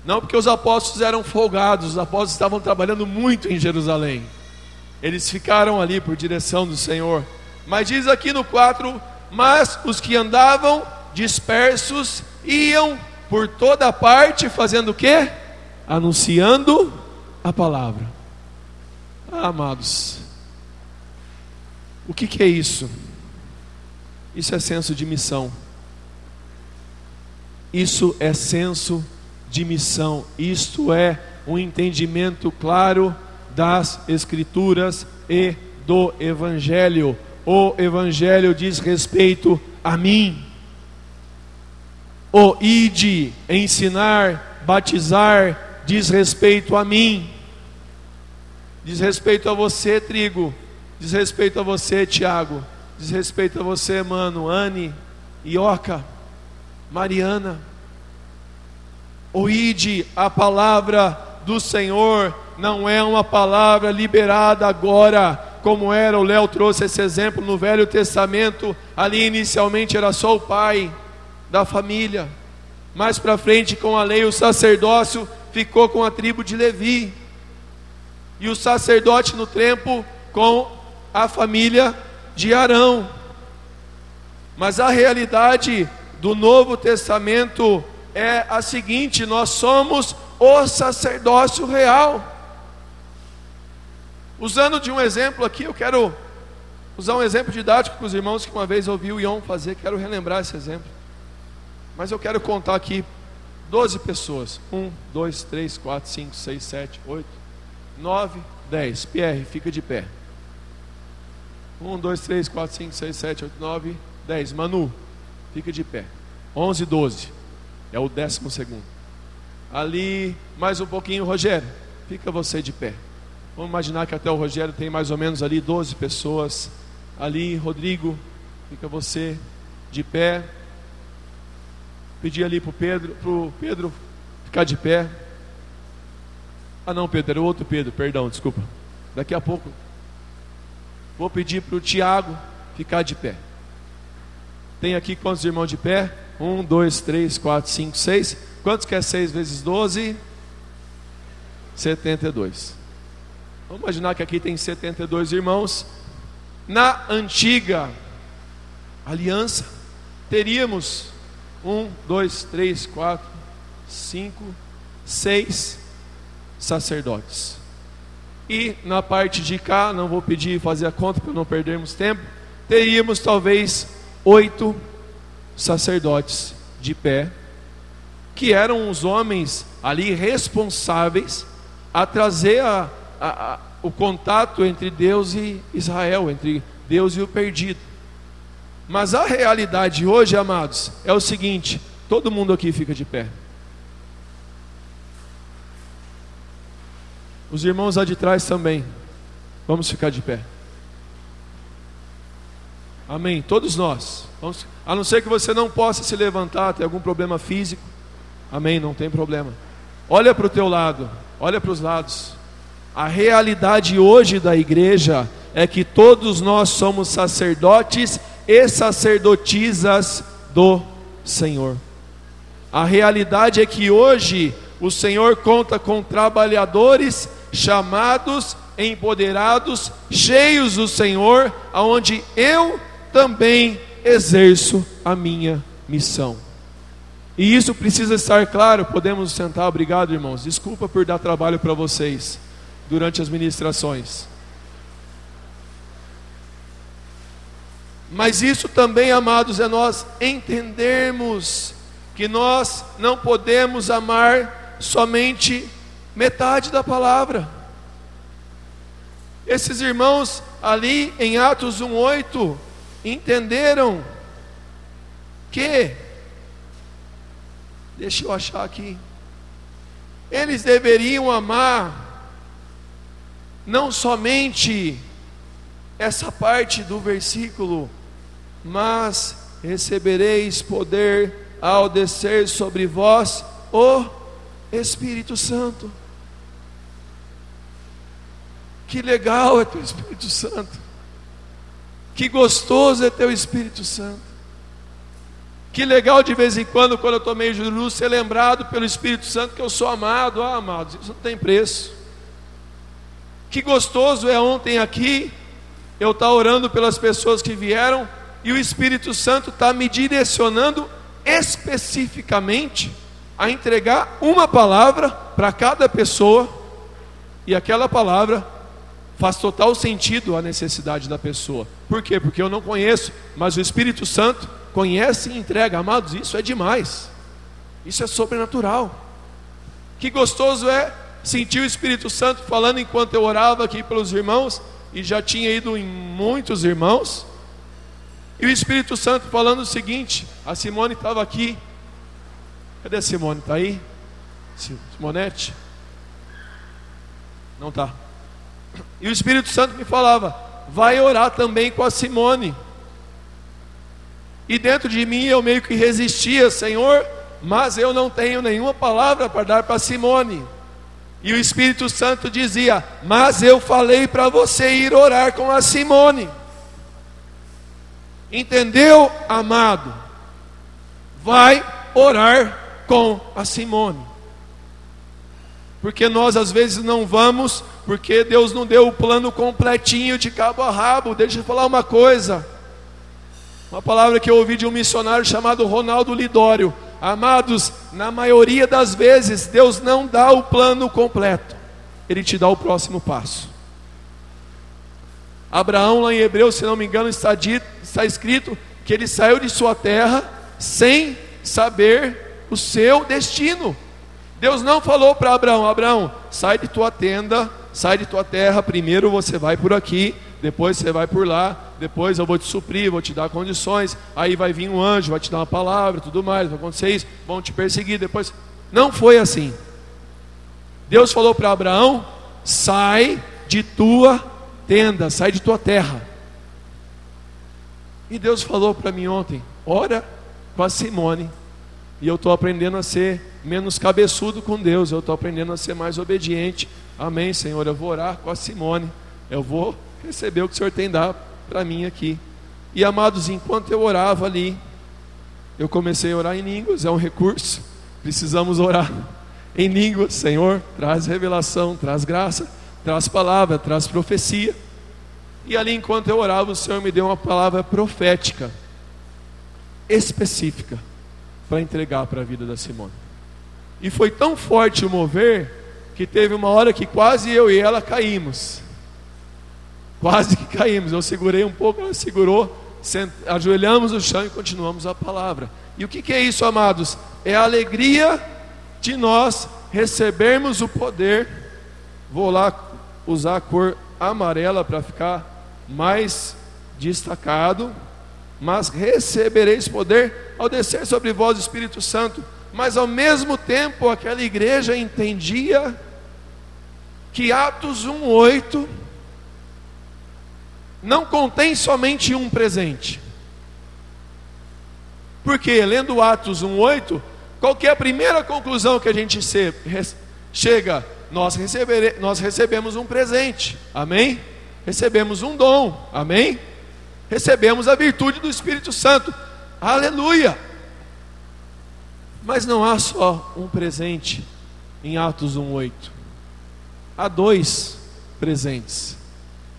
Não porque os apóstolos eram folgados, os apóstolos estavam trabalhando muito em Jerusalém, eles ficaram ali por direção do Senhor. Mas diz aqui no 4: mas os que andavam dispersos iam por toda parte, fazendo o quê? Anunciando a palavra. Amados, o que é isso? Isso é senso de missão. Isso é senso de missão. Isto é um entendimento claro das Escrituras e do Evangelho. O Evangelho diz respeito a mim. O ide, ensinar, batizar, diz respeito a mim. Diz respeito a você, Trigo. Diz respeito a você, Tiago. Diz respeito a você, mano, Anne, Ioca, Mariana. O ide, a palavra do Senhor, não é uma palavra liberada agora, como era, o Léo trouxe esse exemplo no Velho Testamento. Ali inicialmente era só o pai da família. Mais para frente, com a lei, o sacerdócio ficou com a tribo de Levi, e o sacerdote no templo com a família de Arão. Mas a realidade do Novo Testamento é a seguinte: nós somos o sacerdócio real. Usando de um exemplo aqui, eu quero usar um exemplo didático para os irmãos que uma vez ouvi o Ion fazer. Quero relembrar esse exemplo, mas eu quero contar aqui 12 pessoas. 1, 2, 3, 4, 5, 6, 7, 8, 9, 10. Pierre, fica de pé. 1, 2, 3, 4, 5, 6, 7, 8, 9, 10. Manu, fica de pé. 11, 12. É o 12º. Ali, mais um pouquinho, Rogério, fica você de pé. Vamos imaginar que até o Rogério tem mais ou menos ali 12 pessoas. Ali, Rodrigo, fica você de pé. Pedir ali para o Pedro ficar de pé. Ah não, Pedro, era o outro Pedro, perdão, desculpa. Daqui a pouco vou pedir para o Tiago ficar de pé. Tem aqui quantos irmãos de pé? 1, 2, 3, 4, 5, 6. Quantos que é 6 vezes 12? 72. Vamos imaginar que aqui tem 72 irmãos. Na antiga aliança, teríamos 1, 2, 3, 4, 5, 6 sacerdotes. E na parte de cá, não vou pedir fazer a conta para não perdermos tempo, teríamos talvez 8 sacerdotes de pé, que eram os homens ali responsáveis a trazer o contato entre Deus e Israel, entre Deus e o perdido. Mas a realidade hoje, amados, é o seguinte: todo mundo aqui fica de pé. Os irmãos lá de trás também. Vamos ficar de pé. Amém. Todos nós. Vamos, a não ser que você não possa se levantar, tem algum problema físico. Amém. Não tem problema. Olha para o teu lado. Olha para os lados. A realidade hoje da igreja é que todos nós somos sacerdotes e sacerdotisas do Senhor. A realidade é que hoje o Senhor conta com trabalhadores chamados, empoderados, cheios do Senhor, aonde eu também exerço a minha missão. E isso precisa estar claro. Podemos sentar, obrigado irmãos, desculpa por dar trabalho para vocês durante as ministrações. Mas isso também, amados, é nós entendermos que nós não podemos amar somente metade da palavra. Esses irmãos ali em Atos 1:8 entenderam que, deixa eu achar aqui, eles deveriam amar não somente essa parte do versículo, mas recebereis poder ao descer sobre vós o Espírito Santo. Que legal é teu Espírito Santo, que gostoso é teu Espírito Santo, que legal de vez em quando eu estou meio juru, ser lembrado pelo Espírito Santo que eu sou amado. Amados, isso não tem preço. Que gostoso é ontem aqui eu estar orando pelas pessoas que vieram e o Espírito Santo está me direcionando especificamente a entregar uma palavra para cada pessoa, e aquela palavra faz total sentido à necessidade da pessoa. Por quê? Porque eu não conheço, mas o Espírito Santo conhece e entrega. Amados, isso é demais, isso é sobrenatural. Que gostoso é sentir o Espírito Santo falando enquanto eu orava aqui pelos irmãos, e já tinha ido em muitos irmãos, e o Espírito Santo falando o seguinte. A Simone estava aqui. Cadê a Simone? Está aí? Simonete? Não está. E o Espírito Santo me falava: vai orar também com a Simone. E dentro de mim eu meio que resistia: Senhor, mas eu não tenho nenhuma palavra para dar para Simone. E o Espírito Santo dizia: mas eu falei para você ir orar com a Simone. Entendeu, amado? Vai orar com a Simone. Porque nós às vezes não vamos, porque Deus não deu o plano completinho de cabo a rabo. Deixa eu falar uma coisa, uma palavra que eu ouvi de um missionário chamado Ronaldo Lidório. Amados, na maioria das vezes Deus não dá o plano completo, Ele te dá o próximo passo. Abraão, lá em Hebreus, se não me engano, está escrito que ele saiu de sua terra sem saber o seu destino. Deus não falou para Abraão: Abraão, sai de tua tenda, sai de tua terra, primeiro você vai por aqui, depois você vai por lá, depois eu vou te suprir, vou te dar condições, aí vai vir um anjo, vai te dar uma palavra, tudo mais, vai acontecer isso, vão te perseguir depois. Não foi assim. Deus falou para Abraão: sai de tua tenda, sai de tua terra. E Deus falou para mim ontem: ora com a Simone. E eu estou aprendendo a ser menos cabeçudo com Deus, eu estou aprendendo a ser mais obediente. Amém, Senhor, eu vou orar com a Simone, eu vou receber o que o Senhor tem dado para mim aqui. E amados, enquanto eu orava ali, eu comecei a orar em línguas. É um recurso, precisamos orar em línguas. Senhor, traz revelação, traz graça, traz palavra, traz profecia. E ali enquanto eu orava, o Senhor me deu uma palavra profética específica para entregar para a vida da Simone. E foi tão forte o mover que teve uma hora que quase eu e ela caímos. Quase que caímos. Eu segurei um pouco, ela segurou, ajoelhamos no chão e continuamos a palavra. E o que é isso, amados? É a alegria de nós recebermos o poder. Vou lá usar a cor amarela para ficar mais destacado. Mas recebereis poder ao descer sobre vós o Espírito Santo. Mas ao mesmo tempo aquela igreja entendia que Atos 1:8 não contém somente um presente. Porque lendo Atos 1:8, qual que é a primeira conclusão que a gente chega? Nós recebemos um presente, amém? Recebemos um dom, amém? Recebemos a virtude do Espírito Santo, aleluia! Mas não há só um presente em Atos 1:8. Há dois presentes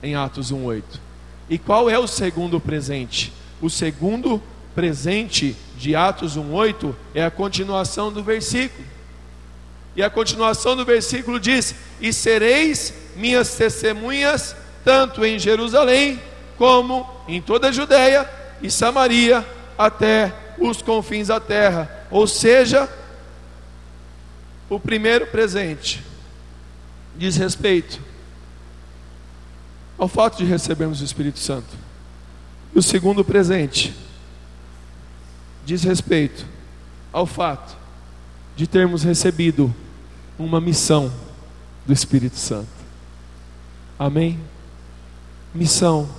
em Atos 1:8. E qual é o segundo presente? O segundo presente de Atos 1:8 é a continuação do versículo. E a continuação do versículo diz: e sereis minhas testemunhas, tanto em Jerusalém, como em toda a Judeia e Samaria, até os confins da terra. Ou seja, o primeiro presente diz respeito ao fato de recebermos o Espírito Santo. E o segundo presente diz respeito ao fato de termos recebido uma missão do Espírito Santo. Amém? Missão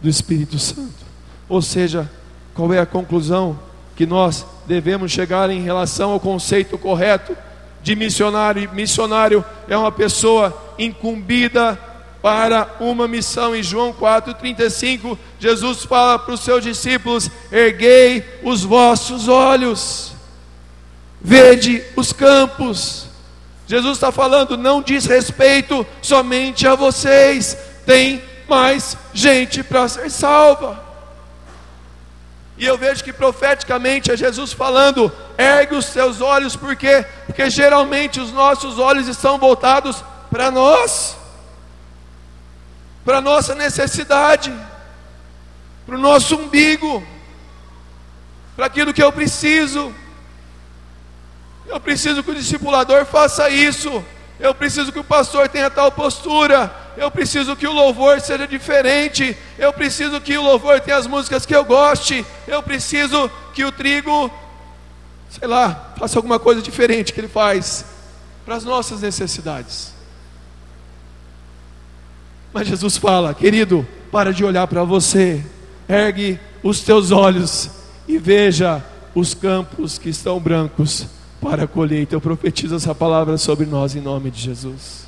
do Espírito Santo. Ou seja, qual é a conclusão que nós devemos chegar em relação ao conceito correto de missionário? Missionário é uma pessoa incumbida para uma missão. Em João 4,35, Jesus fala para os seus discípulos: erguei os vossos olhos, vede os campos. Jesus está falando, não diz respeito somente a vocês, tem mais gente para ser salva. E eu vejo que profeticamente é Jesus falando: ergue os seus olhos, porque geralmente os nossos olhos estão voltados para nós, para a nossa necessidade, para o nosso umbigo, para aquilo que eu preciso. Eu preciso que o discipulador faça isso, eu preciso que o pastor tenha tal postura, eu preciso que o louvor seja diferente, eu preciso que o louvor tenha as músicas que eu goste, eu preciso que o trigo, sei lá, faça alguma coisa diferente que ele faz para as nossas necessidades. Mas Jesus fala: querido, para de olhar para você, ergue os teus olhos e veja os campos que estão brancos para a colheita. Eu profetizo essa palavra sobre nós em nome de Jesus.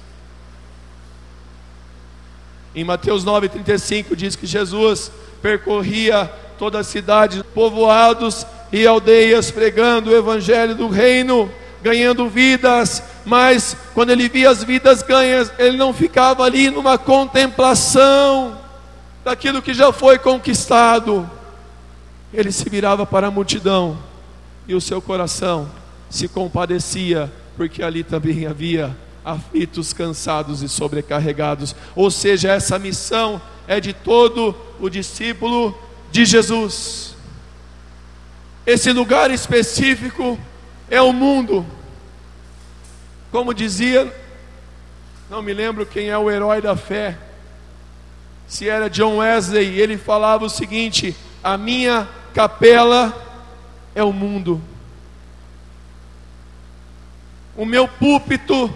Em Mateus 9,35 diz que Jesus percorria toda a cidade, povoados e aldeias, pregando o evangelho do reino, ganhando vidas. Mas quando ele via as vidas ganhas, ele não ficava ali numa contemplação daquilo que já foi conquistado. Ele se virava para a multidão e o seu coração se compadecia, porque ali também havia aflitos, cansados e sobrecarregados. Ou seja, essa missão é de todo o discípulo de Jesus. Esse lugar específico é o mundo. Como dizia, não me lembro quem é o herói da fé, se era John Wesley, ele falava o seguinte: a minha capela é o mundo, o meu púlpito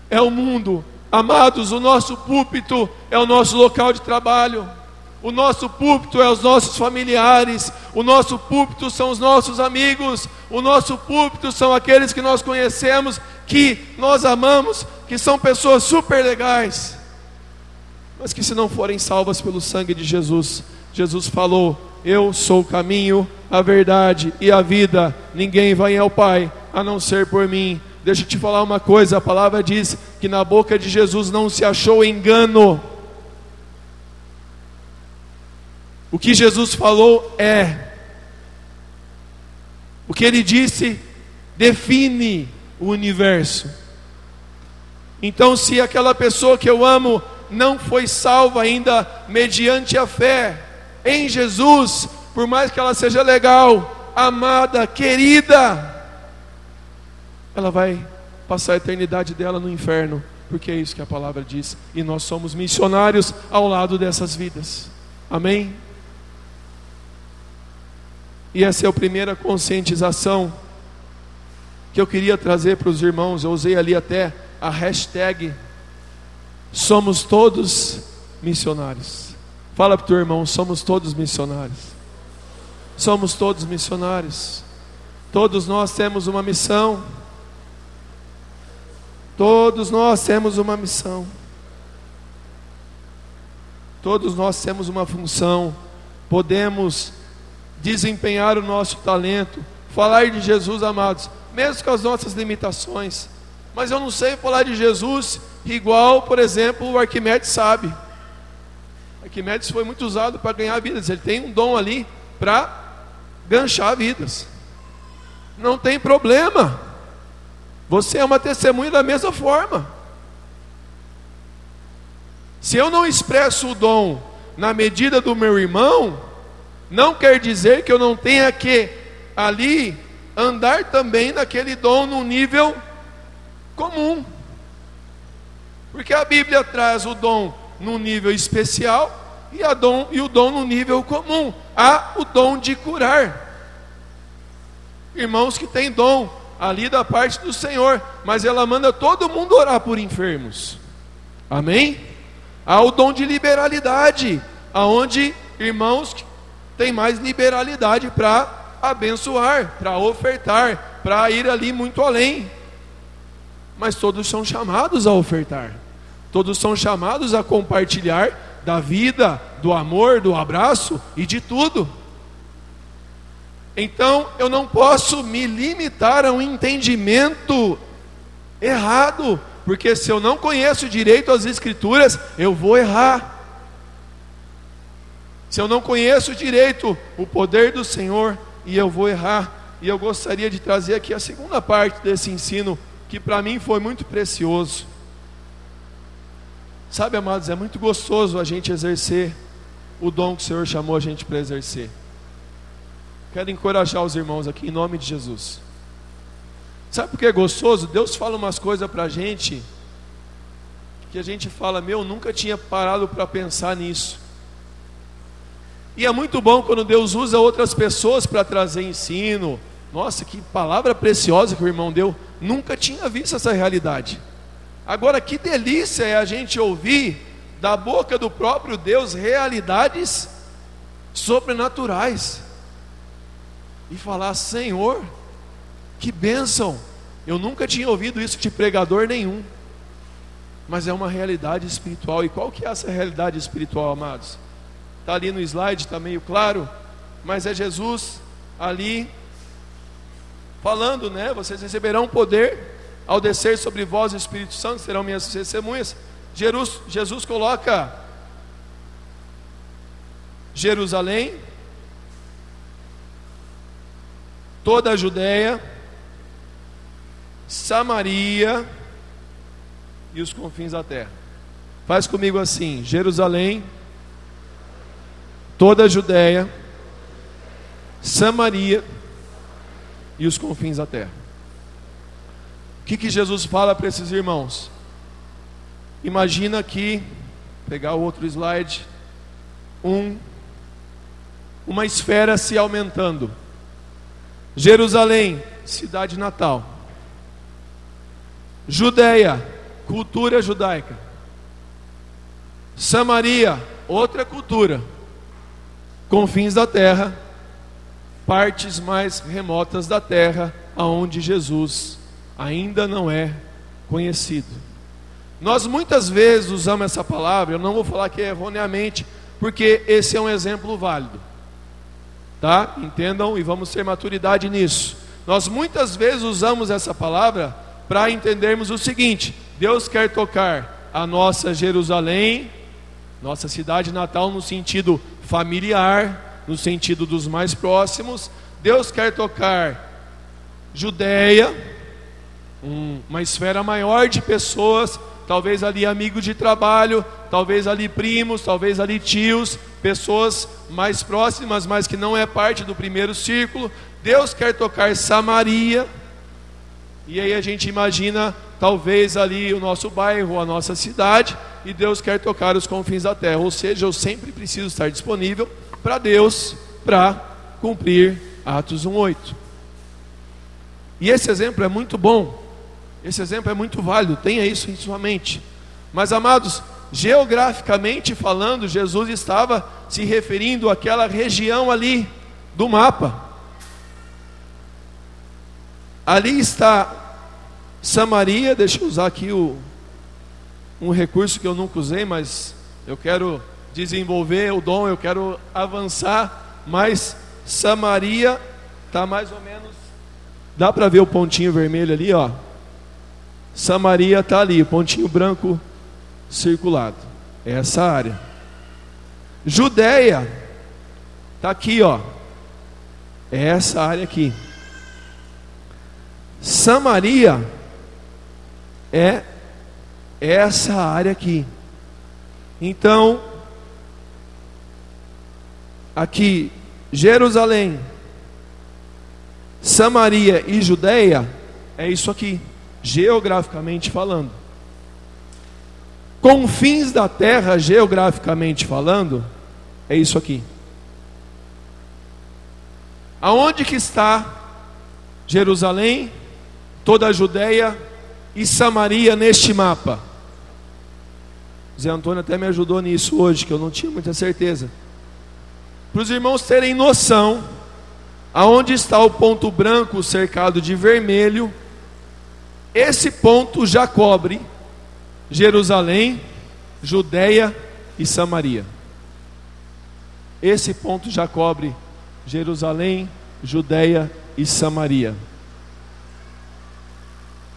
é o mundo. Amados, o nosso púlpito é o nosso local de trabalho, o nosso púlpito é os nossos familiares, o nosso púlpito são os nossos amigos, o nosso púlpito são aqueles que nós conhecemos, que nós amamos, que são pessoas super legais, mas que se não forem salvas pelo sangue de Jesus, Jesus falou: eu sou o caminho, a verdade e a vida, ninguém vai ao Pai a não ser por mim. Deixa eu te falar uma coisa, a palavra diz que na boca de Jesus não se achou engano. O que Jesus falou o que ele disse define o universo. Então, se aquela pessoa que eu amo não foi salva ainda mediante a fé em Jesus, por mais que ela seja legal, amada, querida, ela vai passar a eternidade dela no inferno, porque é isso que a palavra diz, e nós somos missionários ao lado dessas vidas. Amém? E essa é a primeira conscientização que eu queria trazer para os irmãos. Eu usei ali até a hashtag somos todos missionários. Fala para o teu irmão: somos todos missionários. Somos todos missionários. Todos nós temos uma missão. Todos nós temos uma missão. Todos nós temos uma função. Podemos desempenhar o nosso talento, falar de Jesus, amados, mesmo com as nossas limitações. Mas eu não sei falar de Jesus igual, por exemplo, o Arquimedes sabe. Arquimedes foi muito usado para ganhar vidas. Ele tem um dom ali para ganchar vidas. Não tem problema. Você é uma testemunha da mesma forma. Se eu não expresso o dom na medida do meu irmão, não quer dizer que eu não tenha que ali andar também naquele dom num nível comum. Porque a Bíblia traz o dom num nível especial e o dom no nível comum. Há o dom de curar. Irmãos que têm dom ali da parte do Senhor, mas ela manda todo mundo orar por enfermos. Amém? Há o dom de liberalidade, aonde irmãos têm mais liberalidade para abençoar, para ofertar, para ir ali muito além. Mas todos são chamados a ofertar. Todos são chamados a compartilhar da vida, do amor, do abraço e de tudo. Então eu não posso me limitar a um entendimento errado, porque se eu não conheço direito as Escrituras, eu vou errar. Se eu não conheço direito o poder do Senhor, e eu vou errar. E eu gostaria de trazer aqui a segunda parte desse ensino, que para mim foi muito precioso. Sabe, amados, é muito gostoso a gente exercer o dom que o Senhor chamou a gente para exercer. Quero encorajar os irmãos aqui em nome de Jesus. Sabe por que é gostoso? Deus fala umas coisas para a gente que a gente fala, meu, nunca tinha parado para pensar nisso. E é muito bom quando Deus usa outras pessoas para trazer ensino. Nossa, que palavra preciosa que o irmão deu. Nunca tinha visto essa realidade. Agora, que delícia é a gente ouvir da boca do próprio Deus realidades sobrenaturais. E falar, Senhor, que bênção. Eu nunca tinha ouvido isso de pregador nenhum. Mas é uma realidade espiritual. E qual que é essa realidade espiritual, amados? Está ali no slide, está meio claro. Mas é Jesus ali falando, né? Vocês receberão poder ao descer sobre vós o Espírito Santo, serão minhas testemunhas. Jesus coloca Jerusalém, toda a Judéia, Samaria e os confins da terra. Faz comigo assim: Jerusalém, toda a Judéia, Samaria e os confins da terra. O que Jesus fala para esses irmãos? Imagina aqui, pegar o outro slide, uma esfera se aumentando. Jerusalém, cidade natal. Judéia, cultura judaica. Samaria, outra cultura. Confins da terra, partes mais remotas da terra, aonde Jesus ainda não é conhecido. Nós muitas vezes usamos essa palavra, eu não vou falar que é erroneamente, porque esse é um exemplo válido, tá? Entendam e vamos ter maturidade nisso. Nós muitas vezes usamos essa palavra para entendermos o seguinte: Deus quer tocar a nossa Jerusalém, nossa cidade natal, no sentido familiar, no sentido dos mais próximos. Deus quer tocar Judéia, uma esfera maior de pessoas, talvez ali amigos de trabalho, talvez ali primos, talvez ali tios, pessoas mais próximas, mas que não é parte do primeiro círculo. Deus quer tocar Samaria, e aí a gente imagina talvez ali o nosso bairro, a nossa cidade, e Deus quer tocar os confins da terra. Ou seja, eu sempre preciso estar disponível para Deus, para cumprir Atos 1:8. E esse exemplo é muito bom, esse exemplo é muito válido, tenha isso em sua mente. Mas, amados, geograficamente falando, Jesus estava se referindo àquela região ali do mapa. Ali está Samaria. Deixa eu usar aqui um recurso que eu nunca usei, mas eu quero desenvolver o dom, eu quero avançar. Mas Samaria está mais ou menos, dá para ver o pontinho vermelho ali, ó. Samaria está ali, o pontinho branco circulado, é essa área. Judéia está aqui, ó, é essa área aqui. Samaria é essa área aqui. Então, aqui Jerusalém, Samaria e Judeia é isso aqui, geograficamente falando. Confins da terra, geograficamente falando, é isso aqui. Aonde que está Jerusalém, toda a Judeia e Samaria neste mapa? Zé Antônio até me ajudou nisso hoje, que eu não tinha muita certeza. Para os irmãos terem noção, aonde está o ponto branco cercado de vermelho, esse ponto já cobre Jerusalém, Judeia e Samaria. Esse ponto já cobre Jerusalém, Judeia e Samaria.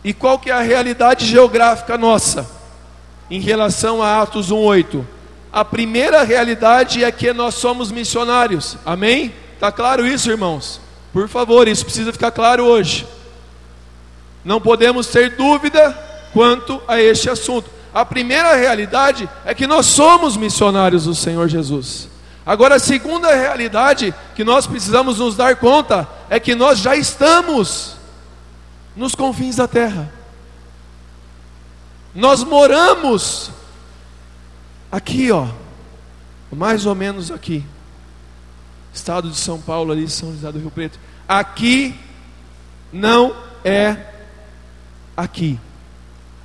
E qual que é a realidade geográfica nossa em relação a Atos 1:8? A primeira realidade é que nós somos missionários. Amém? Está claro isso, irmãos? Por favor, isso precisa ficar claro hoje. Não podemos ter dúvida quanto a este assunto. A primeira realidade é que nós somos missionários do Senhor Jesus. Agora, a segunda realidade que nós precisamos nos dar conta é que nós já estamos nos confins da terra. Nós moramos aqui, ó, mais ou menos aqui. Estado de São Paulo, ali, São José do Rio Preto. Aqui não é aqui.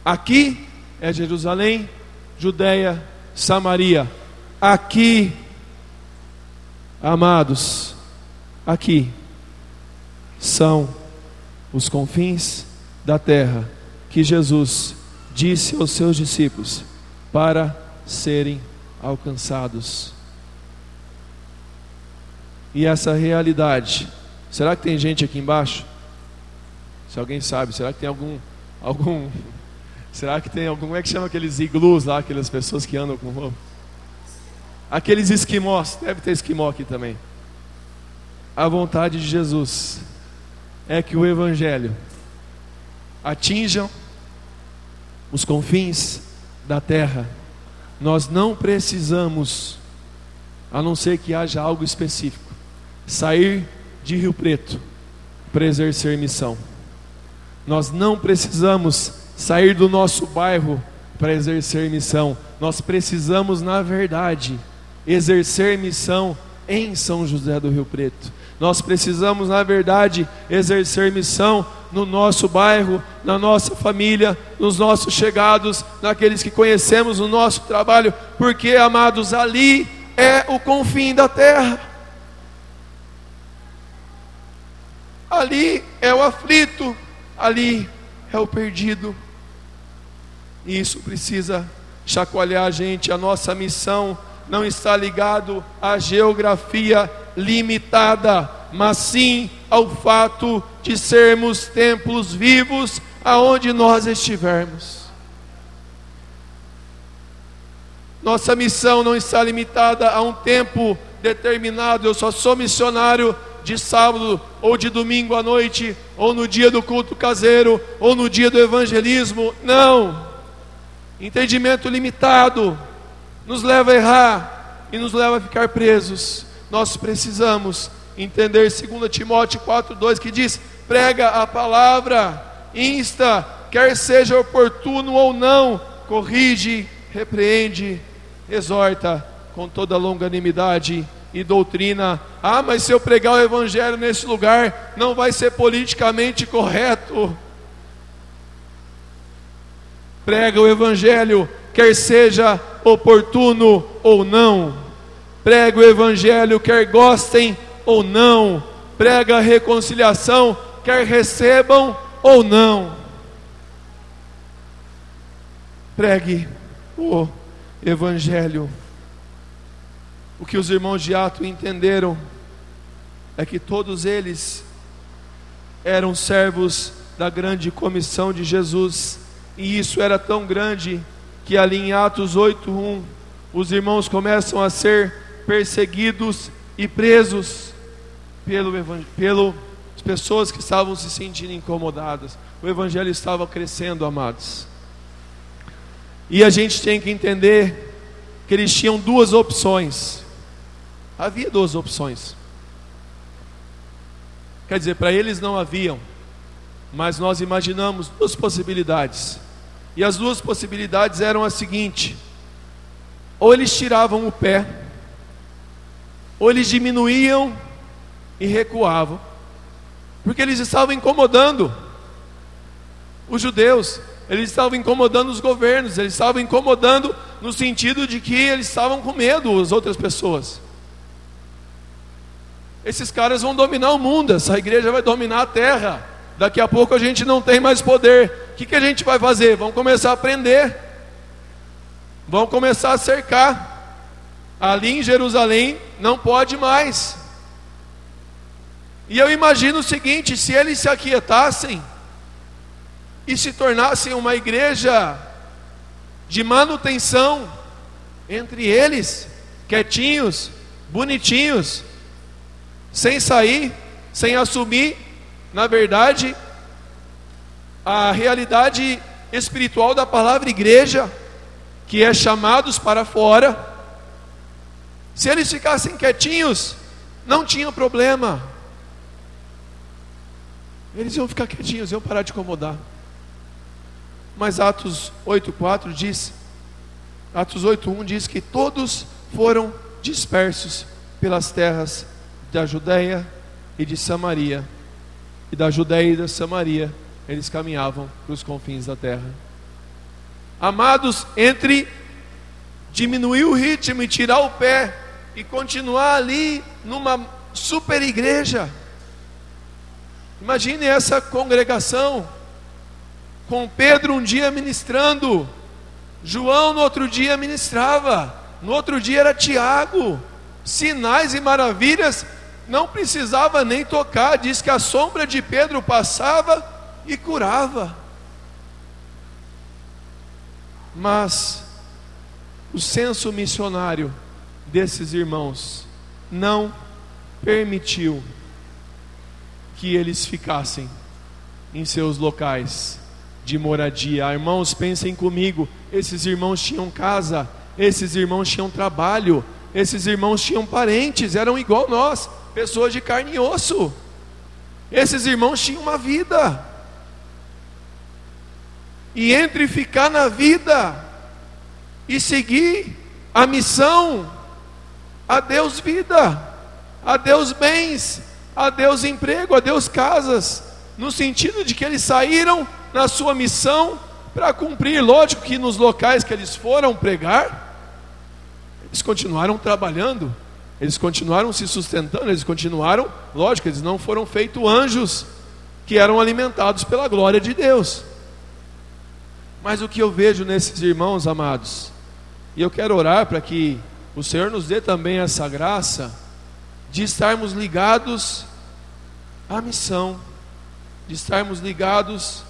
Aqui é Jerusalém, Judeia, Samaria. Aqui, amados, aqui são os confins da terra que Jesus disse aos seus discípulos para serem alcançados. E essa realidade, será que tem gente aqui embaixo? Se alguém sabe, será que tem algum será que tem algum, como é que chama aqueles iglus lá, aquelas pessoas que andam com roupa? Aqueles esquimós, deve ter esquimó aqui também. A vontade de Jesus é que o Evangelho atinjam os confins da terra. Nós não precisamos, a não ser que haja algo específico, sair de Rio Preto para exercer missão. Nós não precisamos sair do nosso bairro para exercer missão. Nós precisamos, na verdade, exercer missão em São José do Rio Preto. Nós precisamos, na verdade, exercer missão no nosso bairro, na nossa família, nos nossos chegados, naqueles que conhecemos no nosso trabalho, porque, amados, ali é o confim da terra. Ali é o aflito, ali é o perdido. E isso precisa chacoalhar a gente. A nossa missão não está ligado à geografia limitada, mas sim ao fato de sermos templos vivos aonde nós estivermos. Nossa missão não está limitada a um tempo determinado. Eu só sou missionário de sábado ou de domingo à noite, ou no dia do culto caseiro, ou no dia do evangelismo. Não. Entendimento limitado nos leva a errar e nos leva a ficar presos. Nós precisamos entender 2 Timóteo 4:2, que diz: prega a palavra, insta, quer seja oportuno ou não, corrige, repreende, exorta com toda longanimidade e doutrina. Ah, mas se eu pregar o evangelho nesse lugar, não vai ser politicamente correto. Prega o evangelho, quer seja oportuno ou não. Prega o evangelho, quer gostem ou não. Prega a reconciliação, quer recebam ou não. Pregue o evangelho. O que os irmãos de Atos entenderam é que todos eles eram servos da grande comissão de Jesus. E isso era tão grande que ali em Atos 8:1, os começam a ser perseguidos e presos pelas pessoas que estavam se sentindo incomodadas. O evangelho estava crescendo, amados. E a gente tem que entender que eles tinham duas opções. Havia duas opções. Quer dizer, para eles não haviam, mas nós imaginamos duas possibilidades. E as duas possibilidades eram as seguintes: ou eles tiravam o pé, ou eles diminuíam e recuavam, porque eles estavam incomodando os judeus, eles estavam incomodando os governos, eles estavam incomodando no sentido de que eles estavam com medo, as outras pessoas. Esses caras vão dominar o mundo, essa igreja vai dominar a terra, daqui a pouco a gente não tem mais poder. O que a gente vai fazer? Vamos começar a prender, vão começar a cercar. Ali em Jerusalém não pode mais. E eu imagino o seguinte: se eles se aquietassem e se tornassem uma igreja de manutenção entre eles, quietinhos, bonitinhos, sem sair, sem assumir, na verdade, a realidade espiritual da palavra igreja, que é chamados para fora. Se eles ficassem quietinhos, não tinha problema. Eles iam ficar quietinhos, iam parar de incomodar. Mas Atos 8:4 diz, Atos 8:1 diz que todos foram dispersos pelas terras da Judéia e de Samaria. E da Judéia e da Samaria eles caminhavam para os confins da terra. Amados, entre diminuir o ritmo e tirar o pé e continuar ali numa super igreja, imagine essa congregação com Pedro um dia ministrando, João no outro dia ministrava, no outro dia era Tiago, sinais e maravilhas, não precisava nem tocar, diz que a sombra de Pedro passava e curava. Mas o senso missionário desses irmãos não permitiu que eles ficassem em seus locais de moradia. Irmãos, pensem comigo, esses irmãos tinham casa, esses irmãos tinham trabalho, esses irmãos tinham parentes, eram igual nós, pessoas de carne e osso. Esses irmãos tinham uma vida, e entre ficar na vida e seguir a missão, a Deus vida, a Deus bens, a Deus emprego, a Deus casas, no sentido de que eles saíram na sua missão para cumprir. Lógico que nos locais que eles foram pregar, eles continuaram trabalhando, eles continuaram se sustentando, eles continuaram, lógico, eles não foram feitos anjos que eram alimentados pela glória de Deus. Mas o que eu vejo nesses irmãos, amados, e eu quero orar para que o Senhor nos dê também essa graça de estarmos ligados à missão, de estarmos ligados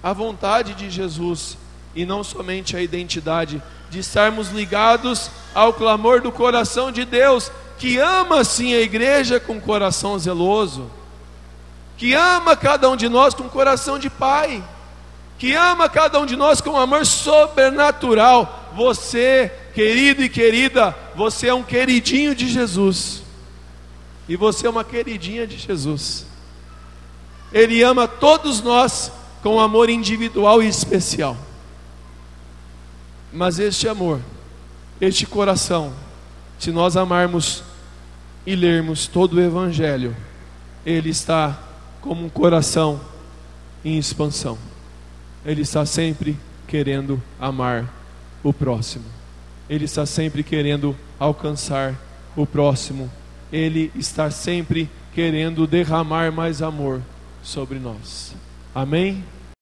à vontade de Jesus e não somente à identidade, de estarmos ligados ao clamor do coração de Deus, que ama sim a igreja com coração zeloso, que ama cada um de nós com coração de pai, que ama cada um de nós com amor sobrenatural. Você, querido e querida, você é um queridinho de Jesus, e você é uma queridinha de Jesus. Ele ama todos nós com amor individual e especial. Mas este amor, este coração, se nós amarmos e lermos todo o Evangelho, ele está como um coração em expansão. Ele está sempre querendo amar o próximo. Ele está sempre querendo alcançar o próximo. Ele está sempre querendo derramar mais amor sobre nós. Amém?